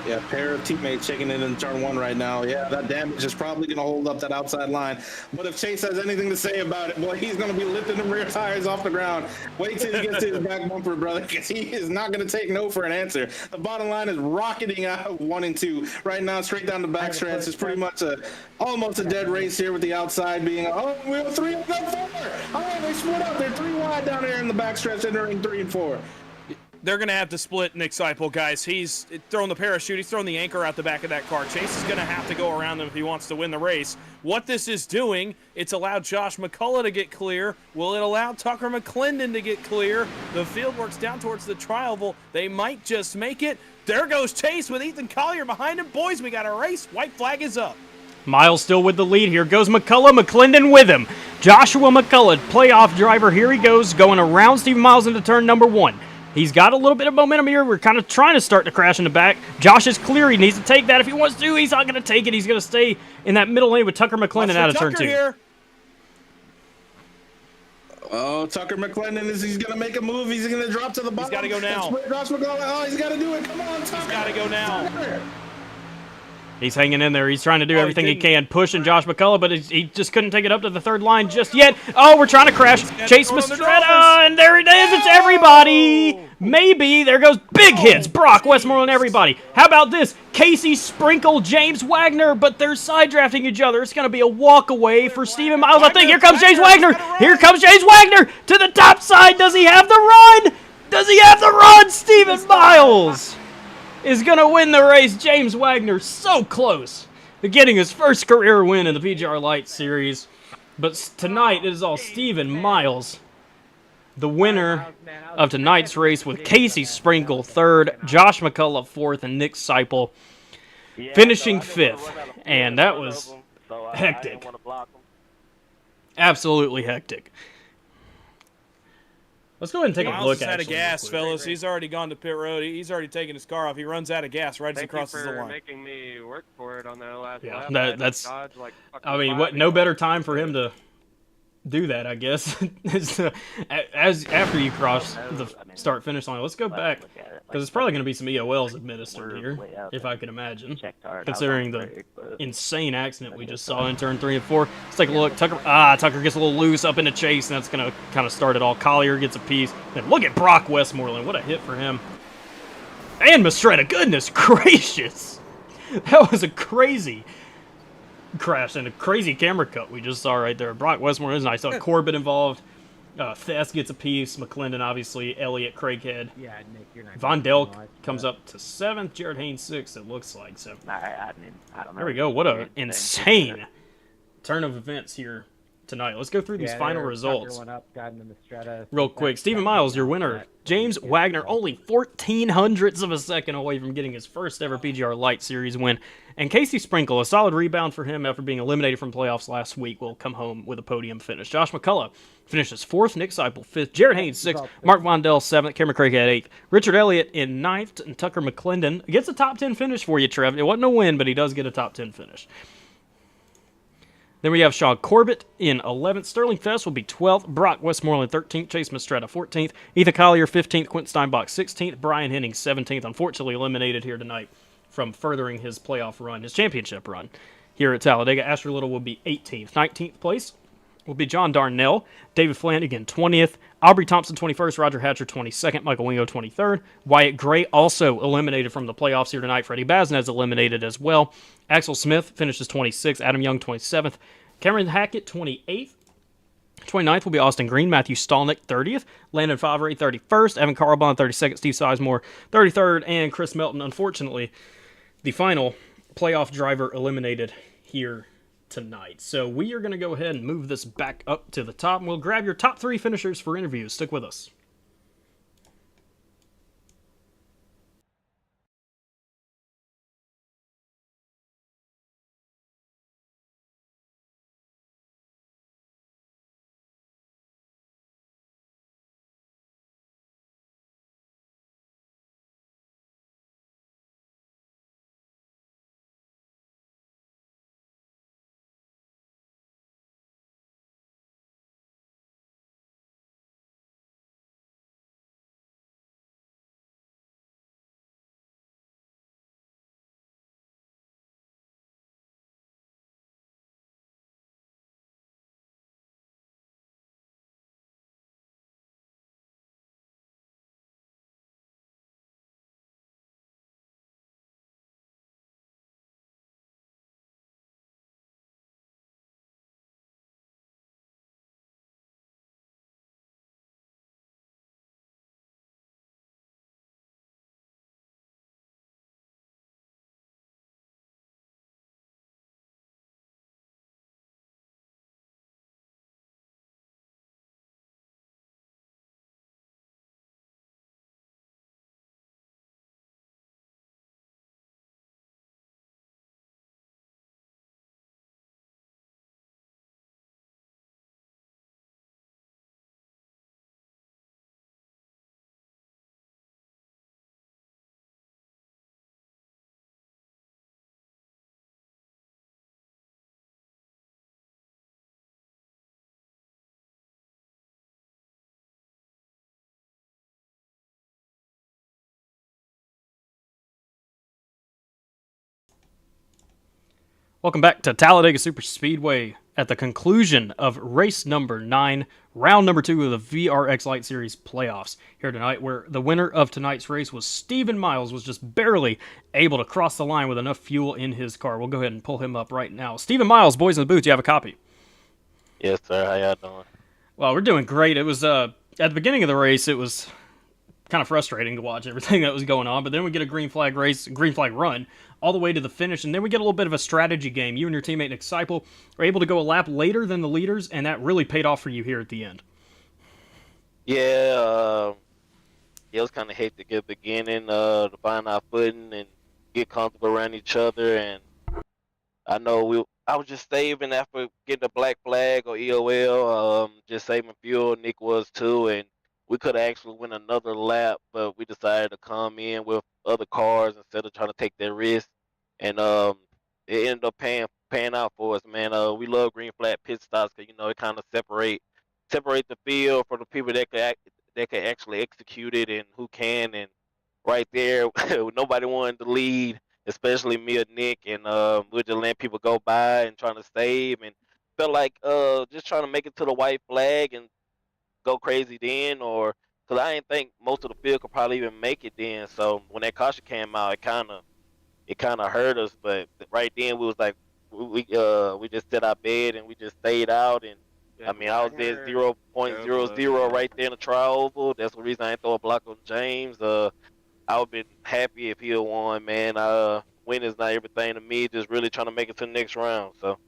Yeah, pair of teammates checking in turn one right now. Yeah, that damage is probably going to hold up that outside line. But if Chase has anything to say about it, boy, he's going to be lifting the rear tires off the ground. Wait till he gets to his back bumper, brother, because he is not going to take no for an answer. The bottom line is rocketing out of 1 and 2 right now, straight down the back stretch. It's pretty much almost a dead race here with the outside being, we have 3 and 4. Oh, they split up. They're 3 wide down there in the back stretch, entering 3 and 4. They're going to have to split Nick Seipel, guys. He's throwing the parachute. He's throwing the anchor out the back of that car. Chase is going to have to go around him if he wants to win the race. What this is doing, it's allowed Josh McCullough to get clear. Will it allow Tucker McClendon to get clear? The field works down towards the tri-oval. They might just make it. There goes Chase with Ethan Collier behind him. Boys, we got a race. White flag is up. Miles still with the lead. Here goes McCullough. McClendon with him. Joshua McCullough, playoff driver. Here he goes, going around Stephen Miles into turn number 1. He's got a little bit of momentum here. We're kind of trying to start to crash in the back. Josh is clear. He needs to take that if he wants to. He's not going to take it. He's going to stay in that middle lane with Tucker McClendon out of turn 2. Here. Oh, Tucker McClendon he's going to make a move. He's going to drop to the bottom. He's got to go now. Josh McCullough, oh, he's got to do it. Come on, Tucker. He's got to go now. He's hanging in there. He's trying to do everything he can, pushing Josh McCullough, but he just couldn't take it up to the 3rd line just yet. Oh, we're trying to crash. Chase Mastretta, and there it is. It's everybody. Maybe. There goes big hits. Brock Westmoreland, everybody. How about this? Casey Sprinkle, James Wagner, but they're side drafting each other. It's going to be a walk away for Stephen Miles. I think here comes James Wagner. Here comes James Wagner to the top side. Does he have the run? Does he have the run? Stephen Miles is going to win the race. James Wagner so close to getting his first career win in the PGR Lite Series. But tonight it is all Stephen Miles, the winner of tonight's race, with Casey Sprinkle 3rd, Josh McCullough 4th, and Nick Seipel finishing 5th. And that was hectic. Absolutely hectic. Let's go ahead and take a look at it. Miles is out of gas, fellas. He's already gone to pit road. He's already taken his car off. He runs out of gas right as he crosses the line. Making me work for it on that last lap. That's. I mean, what? No better time for him to do that, I guess. as after you cross the start finish line. Let's go back, because it's probably going to be some EOLs administered here, if I can imagine, considering the insane accident we just saw in turn 3 and 4. Let's take a look. Tucker gets a little loose up into Chase, and that's going to kind of start it all. Collier gets a piece. And look at Brock Westmoreland. What a hit for him. And Mastretta. Goodness gracious. That was a crazy crash and a crazy camera cut we just saw right there. Brock Westmoreland is nice. I saw Corbett involved. Thess gets a piece. McClendon, obviously. Elliott, Craighead. Yeah, Nick, you're not. Von Delk comes up to 7th. Jared Haynes 6th, it looks like. So I don't know. there we go. What a insane turn of events here tonight. Let's go through these final results real quick. Stephen Miles, your winner. James Wagner, only 0.14 of a second away from getting his first ever PGR Lite Series win. And Casey Sprinkle, a solid rebound for him after being eliminated from playoffs last week, will come home with a podium finish. Josh McCullough finishes 4th, Nick Seipel 5th, Jared Haynes 6th, Mark Vondell 7th, Cameron Craighead 8th, Richard Elliott in 9th, and Tucker McClendon gets a top 10 finish for you, Trev. It wasn't a win, but he does get a top 10 finish. Then we have Sean Corbett in 11th. Sterling Fest will be 12th. Brock Westmoreland 13th. Chase Mastretta 14th. Ethan Collier 15th. Quentin Steinbach 16th. Brian Henning 17th. Unfortunately eliminated here tonight from furthering his playoff run, his championship run here at Talladega. Asher Little will be 18th. 19th place will be John Darnell. David Flanagan 20th. Aubrey Thompson 21st. Roger Hatcher 22nd. Michael Wingo 23rd. Wyatt Gray also eliminated from the playoffs here tonight. Freddie Baznez eliminated as well. Axel Smith finishes 26th. Adam Young 27th. Cameron Hackett 28th. 29th will be Austin Green. Matthew Stallnick 30th. Landon Favre 31st. Evan Carlbon 32nd. Steve Sizemore 33rd. And Chris Melton, unfortunately, the final playoff driver eliminated here tonight. So we are going to go ahead and move this back up to the top, and we'll grab your top 3 finishers for interviews. Stick with us. Welcome back to Talladega Superspeedway at the conclusion of race number 9, round number 2 of the VRX Lite Series playoffs here tonight, where the winner of tonight's race was Stephen Miles, was just barely able to cross the line with enough fuel in his car. We'll go ahead and pull him up right now. Stephen Miles, boys in the booth, you have a copy? Yes, sir. How y'all doing? Well, we're doing great. It was, at the beginning of the race, it was kind of frustrating to watch everything that was going on, but then we get a green flag run all the way to the finish, and then we get a little bit of a strategy game. You and your teammate Nick Seipel were able to go a lap later than the leaders, and that really paid off for you here at the end. Yeah, it was kind of hectic at the beginning to find our footing and get comfortable around each other. And I know I was just saving after getting a black flag or EOL, just saving fuel. Nick was too, and we could have actually went another lap, but we decided to come in with other cars instead of trying to take that risk. And it ended up paying out for us, man. We love green flag pit stops because it kind of separate the field from the people that can actually execute it and who can. And right there, nobody wanted to lead, especially me or Nick, and we just letting people go by and trying to save, and felt like just trying to make it to the white flag and go crazy then, or because I didn't think most of the field could probably even make it then. So when that caution came out, it kind of hurt us. But right then we was like we just set our bed and we just stayed out. And I mean, I was at 0.00 right there in the trial oval. That's the reason I didn't throw a block on James. I would have been happy if he had won, man. Win is not everything to me. Just really trying to make it to the next round. So.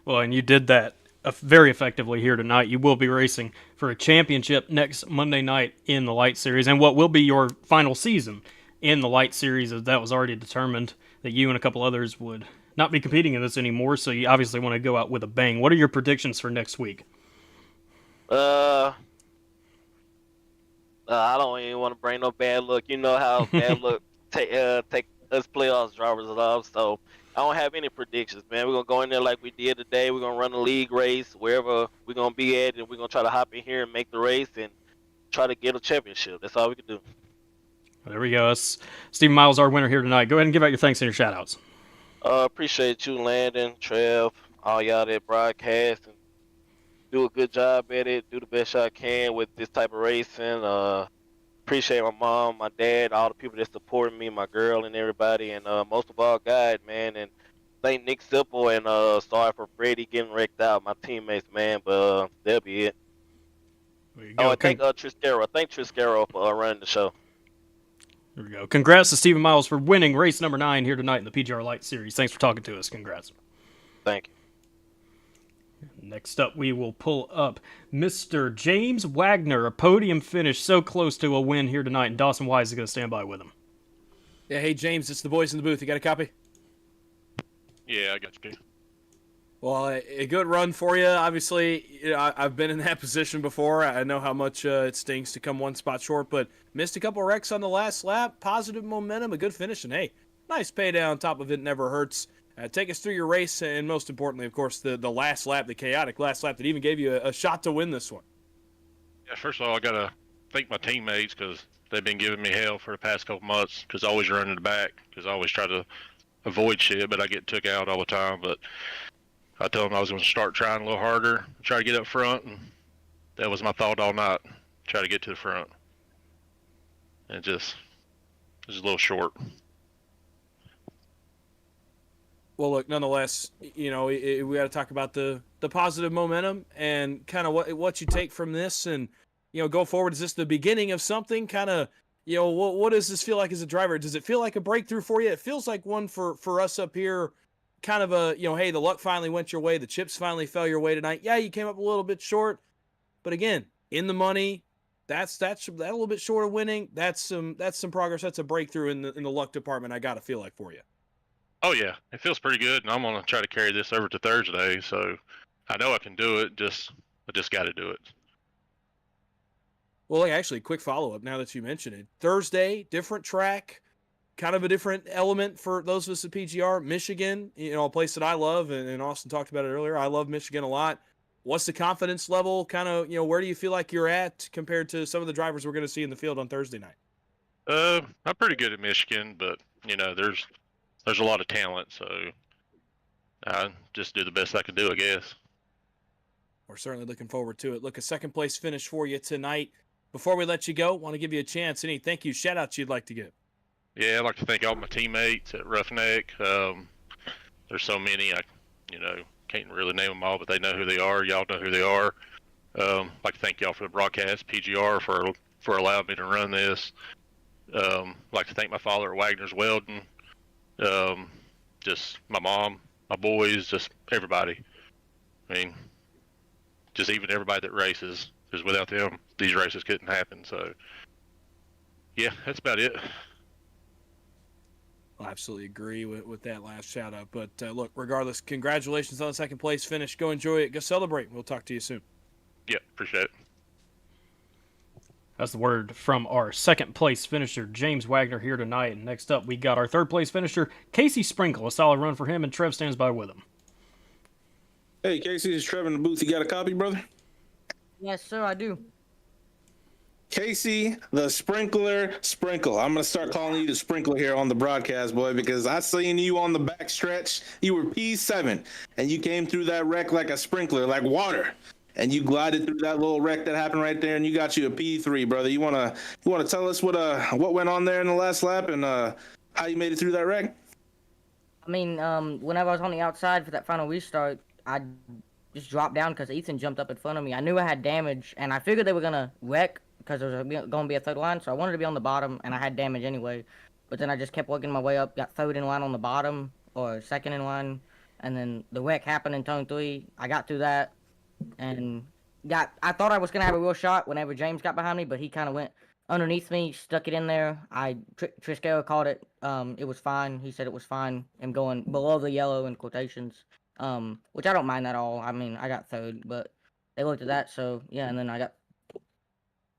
Well, and you did that very effectively here tonight. You will be racing for a championship next Monday night in the Lite Series, and what will be your final season in the Lite Series, as that was already determined that you and a couple others would not be competing in this anymore, so you obviously want to go out with a bang. What are your predictions for next week? I don't even want to bring no bad luck. You know how bad luck take us playoffs drivers off, so I don't have any predictions, man. We're going to go in there like we did today. We're going to run a league race wherever we're going to be at, and we're going to try to hop in here and make the race and try to get a championship. That's all we can do. There we go. That's Stephen Miles, our winner here tonight. Go ahead and give out your thanks and your shout-outs. Appreciate you, Landon, Trev, all y'all that broadcast, and do a good job at it. Do the best I can with this type of racing. Appreciate my mom, my dad, all the people that supported me, my girl and everybody, and most of all, God, man. And thank Nick Sipple, and sorry for Freddie getting wrecked out, my teammates, man, but that'll be it. I thank Triscaro. Thank Triscaro for running the show. There we go. Congrats to Stephen Miles for winning race number 9 here tonight in the PGR Lite Series. Thanks for talking to us. Congrats. Thank you. Next up, we will pull up Mr. James Wagner, a podium finish so close to a win here tonight, and Dawson Wise is going to stand by with him. Yeah, hey, James, it's the boys in the booth. You got a copy? Yeah, I got you. Well, a good run for you. Obviously, I've been in that position before. I know how much it stings to come one spot short, but missed a couple wrecks on the last lap. Positive momentum, a good finish, and hey, nice payday on top of it. Never hurts. Take us through your race, and most importantly, of course, the last lap, the chaotic last lap that even gave you a shot to win this one. Yeah, first of all, I got to thank my teammates because they've been giving me hell for the past couple months because I always run in the back because I always try to avoid shit, but I get took out all the time. But I told them I was going to start trying a little harder, try to get up front, and that was my thought all night, try to get to the front. And it was a little short. Well, look, nonetheless, we got to talk about the positive momentum and kind of what you take from this and, go forward. Is this the beginning of something? Kind of, what does this feel like as a driver? Does it feel like a breakthrough for you? It feels like one for us up here, kind of a, hey, the luck finally went your way. The chips finally fell your way tonight. Yeah, you came up a little bit short, but again, in the money, that's that little bit short of winning. That's some progress. That's a breakthrough in the luck department. I got to feel like for you. Oh, yeah. It feels pretty good, and I'm going to try to carry this over to Thursday, so I know I can do it, I just got to do it. Well, actually, quick follow-up now that you mention it. Thursday, different track, kind of a different element for those of us at PGR. Michigan, a place that I love, and Austin talked about it earlier. I love Michigan a lot. What's the confidence level? Kind of, where do you feel like you're at compared to some of the drivers we're going to see in the field on Thursday night? I'm pretty good at Michigan, but, there's a lot of talent, so I just do the best I could do, I guess. We're certainly looking forward to it. Look, a second place finish for you tonight. Before we let you go, want to give you a chance. Any thank you shout outs you'd like to give? Yeah, I'd like to thank all my teammates at Roughneck. There's so many, I can't really name them all, but they know who they are. Y'all know who they are. I'd like to thank y'all for the broadcast, PGR, for allowing me to run this. I'd like to thank my father at Wagner's Welding. Just my mom, my boys, just everybody. I mean, just even everybody that races, because without them, these races couldn't happen. So, yeah, that's about it. I absolutely agree with that last shout out. But look, regardless, congratulations on the second place finish. Go enjoy it. Go celebrate. We'll talk to you soon. Yeah, appreciate it. That's the word from our second place finisher, James Wagner, here tonight. And next up, we got our third place finisher, Casey Sprinkle. A solid run for him, and Trev stands by with him. Hey, Casey, it's Trevin in the booth. You got a copy, brother? Yes, sir, I do. Casey, the Sprinkler Sprinkle. I'm going to start calling you the Sprinkler here on the broadcast, boy, because I seen you on the back stretch. You were P7, and you came through that wreck like a sprinkler, like water. And you glided through that little wreck that happened right there, and you got you a P3, brother. You wanna tell us what went on there in the last lap and how you made it through that wreck? I mean, whenever I was on the outside for that final restart, I just dropped down because Ethan jumped up in front of me. I knew I had damage, and I figured they were gonna wreck because there was going to be a third line, so I wanted to be on the bottom, and I had damage anyway. But then I just kept working my way up, got third in line on the bottom, or second in line, and then the wreck happened in turn 3. I got through that, and I thought I was going to have a real shot whenever James got behind me, but he kind of went underneath me, stuck it in there. Triscaro called it. It was fine. He said it was fine. I'm going below the yellow in quotations, which I don't mind at all. I mean, I got third, but they looked at that, so yeah, and then I got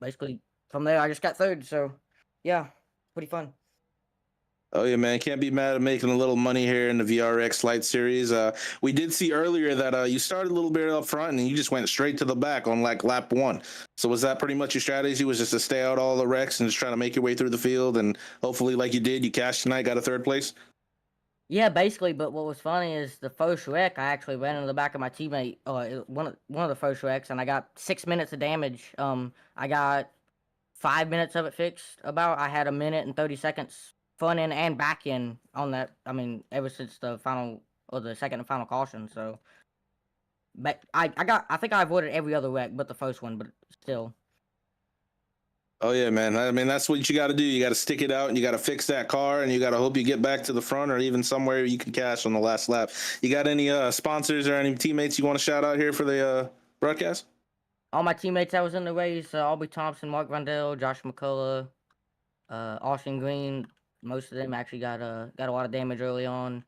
basically from there I just got third, so yeah, pretty fun. Oh yeah, man, can't be mad at making a little money here in the VRX Lite Series. We did see earlier that you started a little bit up front and you just went straight to the back on like lap 1. So was that pretty much your strategy? Was just to stay out all the wrecks and just try to make your way through the field, and hopefully, like you did, you cashed tonight, got a third place? Yeah, basically. But what was funny is the first wreck, I actually ran into the back of my teammate. One of the first wrecks, and I got 6 minutes of damage. I got 5 minutes of it fixed. I had a minute and 30 seconds front end and back end on that. I mean, ever since the second and final caution. So, but I think I avoided every other wreck but the first one. But still. Oh yeah, man. I mean, that's what you got to do. You got to stick it out, and you got to fix that car, and you got to hope you get back to the front or even somewhere you can cash on the last lap. You got any sponsors or any teammates you want to shout out here for the broadcast? All my teammates that was in the race: Aubrey Thompson, Mark Rondell, Josh McCullough, Austin Green. Most of them actually got a lot of damage early on.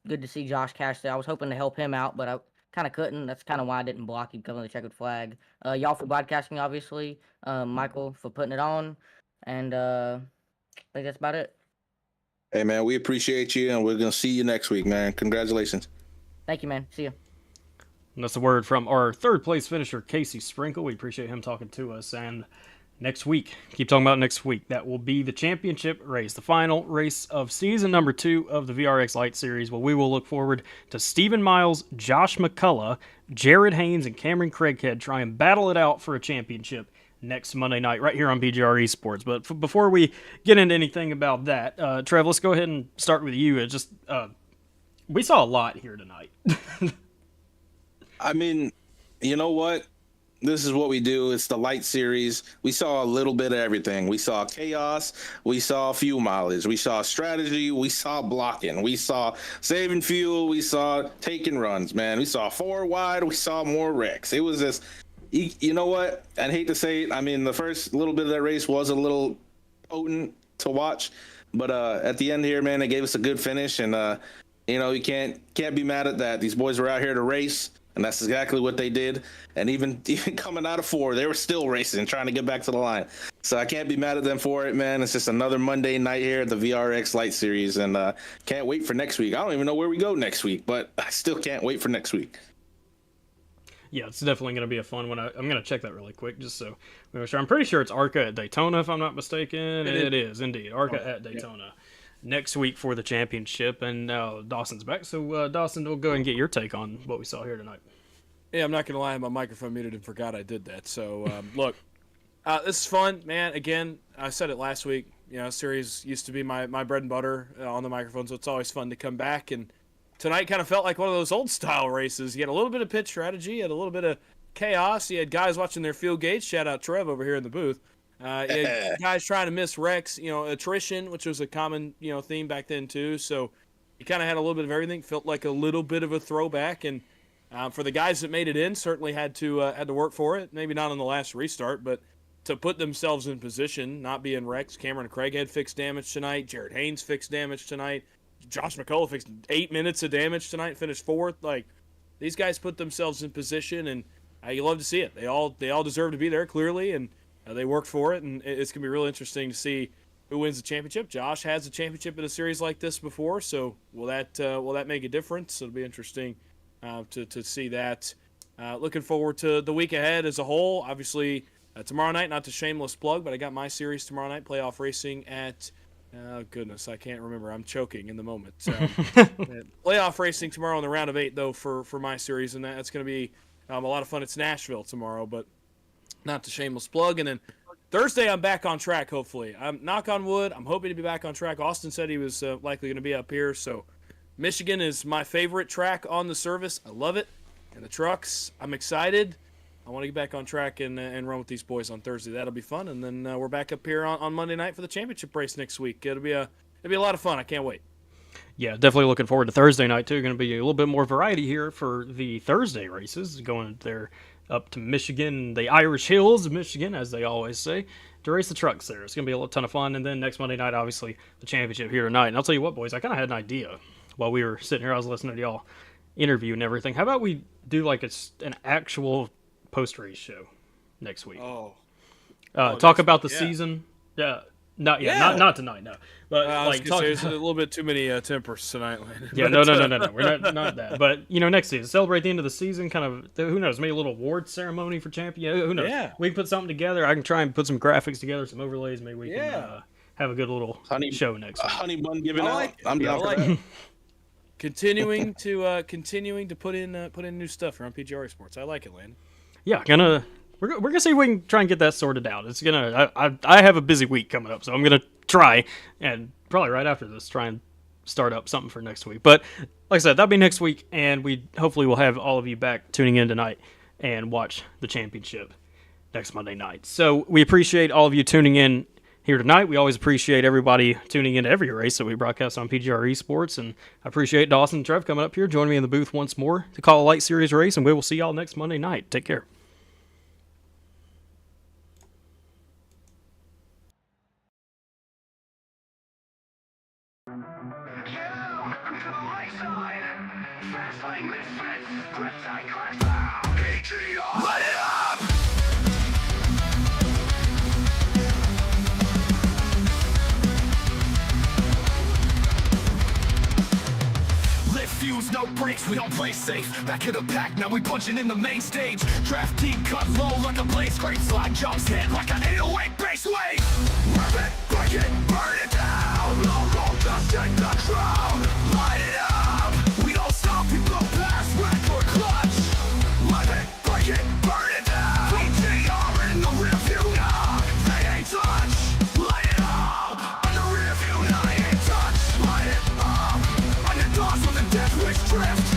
Good to see Josh cash there. I was hoping to help him out, but I kind of couldn't. That's kind of why I didn't block him coming to the checkered flag. Y'all for broadcasting, obviously. Michael for putting it on. And I think that's about it. Hey, man, we appreciate you, and we're going to see you next week, man. Congratulations. Thank you, man. See you. And that's the word from our third place finisher, Casey Sprinkle. We appreciate him talking to us. And next week, keep talking about next week, that will be the championship race, the final race of season number 2 of the VRX Lite Series, where we will look forward to Stephen Miles, Josh McCullough, Jared Haynes, and Cameron Craighead try and battle it out for a championship next Monday night right here on PGR eSports. But before we get into anything about that, Trev, let's go ahead and start with you. We saw a lot here tonight. I mean, you know what? This is what we do. It's the Lite Series. We saw a little bit of everything. We saw chaos. We saw fuel mileage. We saw strategy. We saw blocking. We saw saving fuel. We saw taking runs, man. We saw 4 wide. We saw more wrecks. It was just, you know what? I'd hate to say it. I mean, the first little bit of that race was a little potent to watch. But at the end here, man, they gave us a good finish. And, you can't be mad at that. These boys were out here to race. And that's exactly what they did. And even coming out of 4, they were still racing, trying to get back to the line. So I can't be mad at them for it, man. It's just another Monday night here at the VRX Lite Series. And can't wait for next week. I don't even know where we go next week, but I still can't wait for next week. Yeah, it's definitely going to be a fun one. I'm going to check that really quick just so we make sure. I'm pretty sure it's ARCA at Daytona, if I'm not mistaken. It is indeed. ARCA at Daytona. next week for the championship, and Dawson's back. So, Dawson, we'll go ahead and get your take on what we saw here tonight. Yeah, I'm not going to lie. I had my microphone muted and forgot I did that. So, look, this is fun, man. Again, I said it last week. You know, series used to be my bread and butter on the microphone, so it's always fun to come back. And tonight kind of felt like one of those old-style races. You had a little bit of pit strategy, you had a little bit of chaos. You had guys watching their field gauge. Shout out Trev over here in the booth. You had guys trying to miss wrecks, attrition, which was a common, theme back then too. So you kind of had a little bit of everything. Felt like a little bit of a throwback, and for the guys that made it in, certainly had to work for it. Maybe not on the last restart, but to put themselves in position, not be in wrecks. Cameron Craig had fixed damage tonight. Jared Haynes fixed damage tonight. Josh McCullough fixed 8 minutes of damage tonight, finished 4th. Like, these guys put themselves in position, and you love to see it. They all deserve to be there, clearly, and they worked for it, and it's going to be real interesting to see who wins the championship. Josh has a championship in a series like this before, so will that make a difference? It'll be interesting to see that. Looking forward to the week ahead as a whole. Obviously, tomorrow night, not to shameless plug, but I got my series tomorrow night, playoff racing at oh, goodness, I can't remember. I'm choking in the moment. Playoff racing tomorrow in the round of 8, though, for my series, and that's going to be a lot of fun. It's Nashville tomorrow, but not to shameless plug. And then Thursday, I'm back on track, hopefully. Knock on wood, I'm hoping to be back on track. Austin said he was likely going to be up here, so Michigan is my favorite track on the service. I love it. And the trucks, I'm excited. I want to get back on track and run with these boys on Thursday. That'll be fun. And then we're back up here on Monday night for the championship race next week. It'll be a lot of fun. I can't wait. Yeah, definitely looking forward to Thursday night, too. Going to be a little bit more variety here for the Thursday races. Going there up to Michigan, the Irish Hills of Michigan, as they always say, to race the trucks there. It's going to be a ton of fun. And then next Monday night, obviously, the championship here tonight. And I'll tell you what, boys, I kind of had an idea while we were sitting here. I was listening to y'all interview and everything. How about we do like an actual post-race show next week? Talk about the season. Yeah. Not tonight, no. But there's a little bit too many tempers tonight, Landon. Yeah, no. We're not that. But next season, celebrate the end of the season. Kind of, who knows? Maybe a little award ceremony for champion. Who knows? Yeah. We can put something together. I can try and put some graphics together, some overlays. Maybe we can have a good little show next week. Honey bun giving out. I'm down for that. Continuing to put in new stuff around PGR eSports. I like it, Landon. Yeah, we're gonna see if we can try and get that sorted out. It's I have a busy week coming up, so I'm gonna try and probably right after this try and start up something for next week. But like I said, that'll be next week, and we hopefully will have all of you back tuning in tonight and watch the championship next Monday night. So we appreciate all of you tuning in here tonight. We always appreciate everybody tuning in to every race that we broadcast on PGR eSports, and I appreciate Dawson and Trev coming up here, joining me in the booth once more to call a Lite Series race, and we will see y'all next Monday night. Take care. Fuse, no brakes, we don't play safe. Back of the pack, now we punching in the main stage. Draft team cut low like a blaze. Great slide jumps, hit like an 808.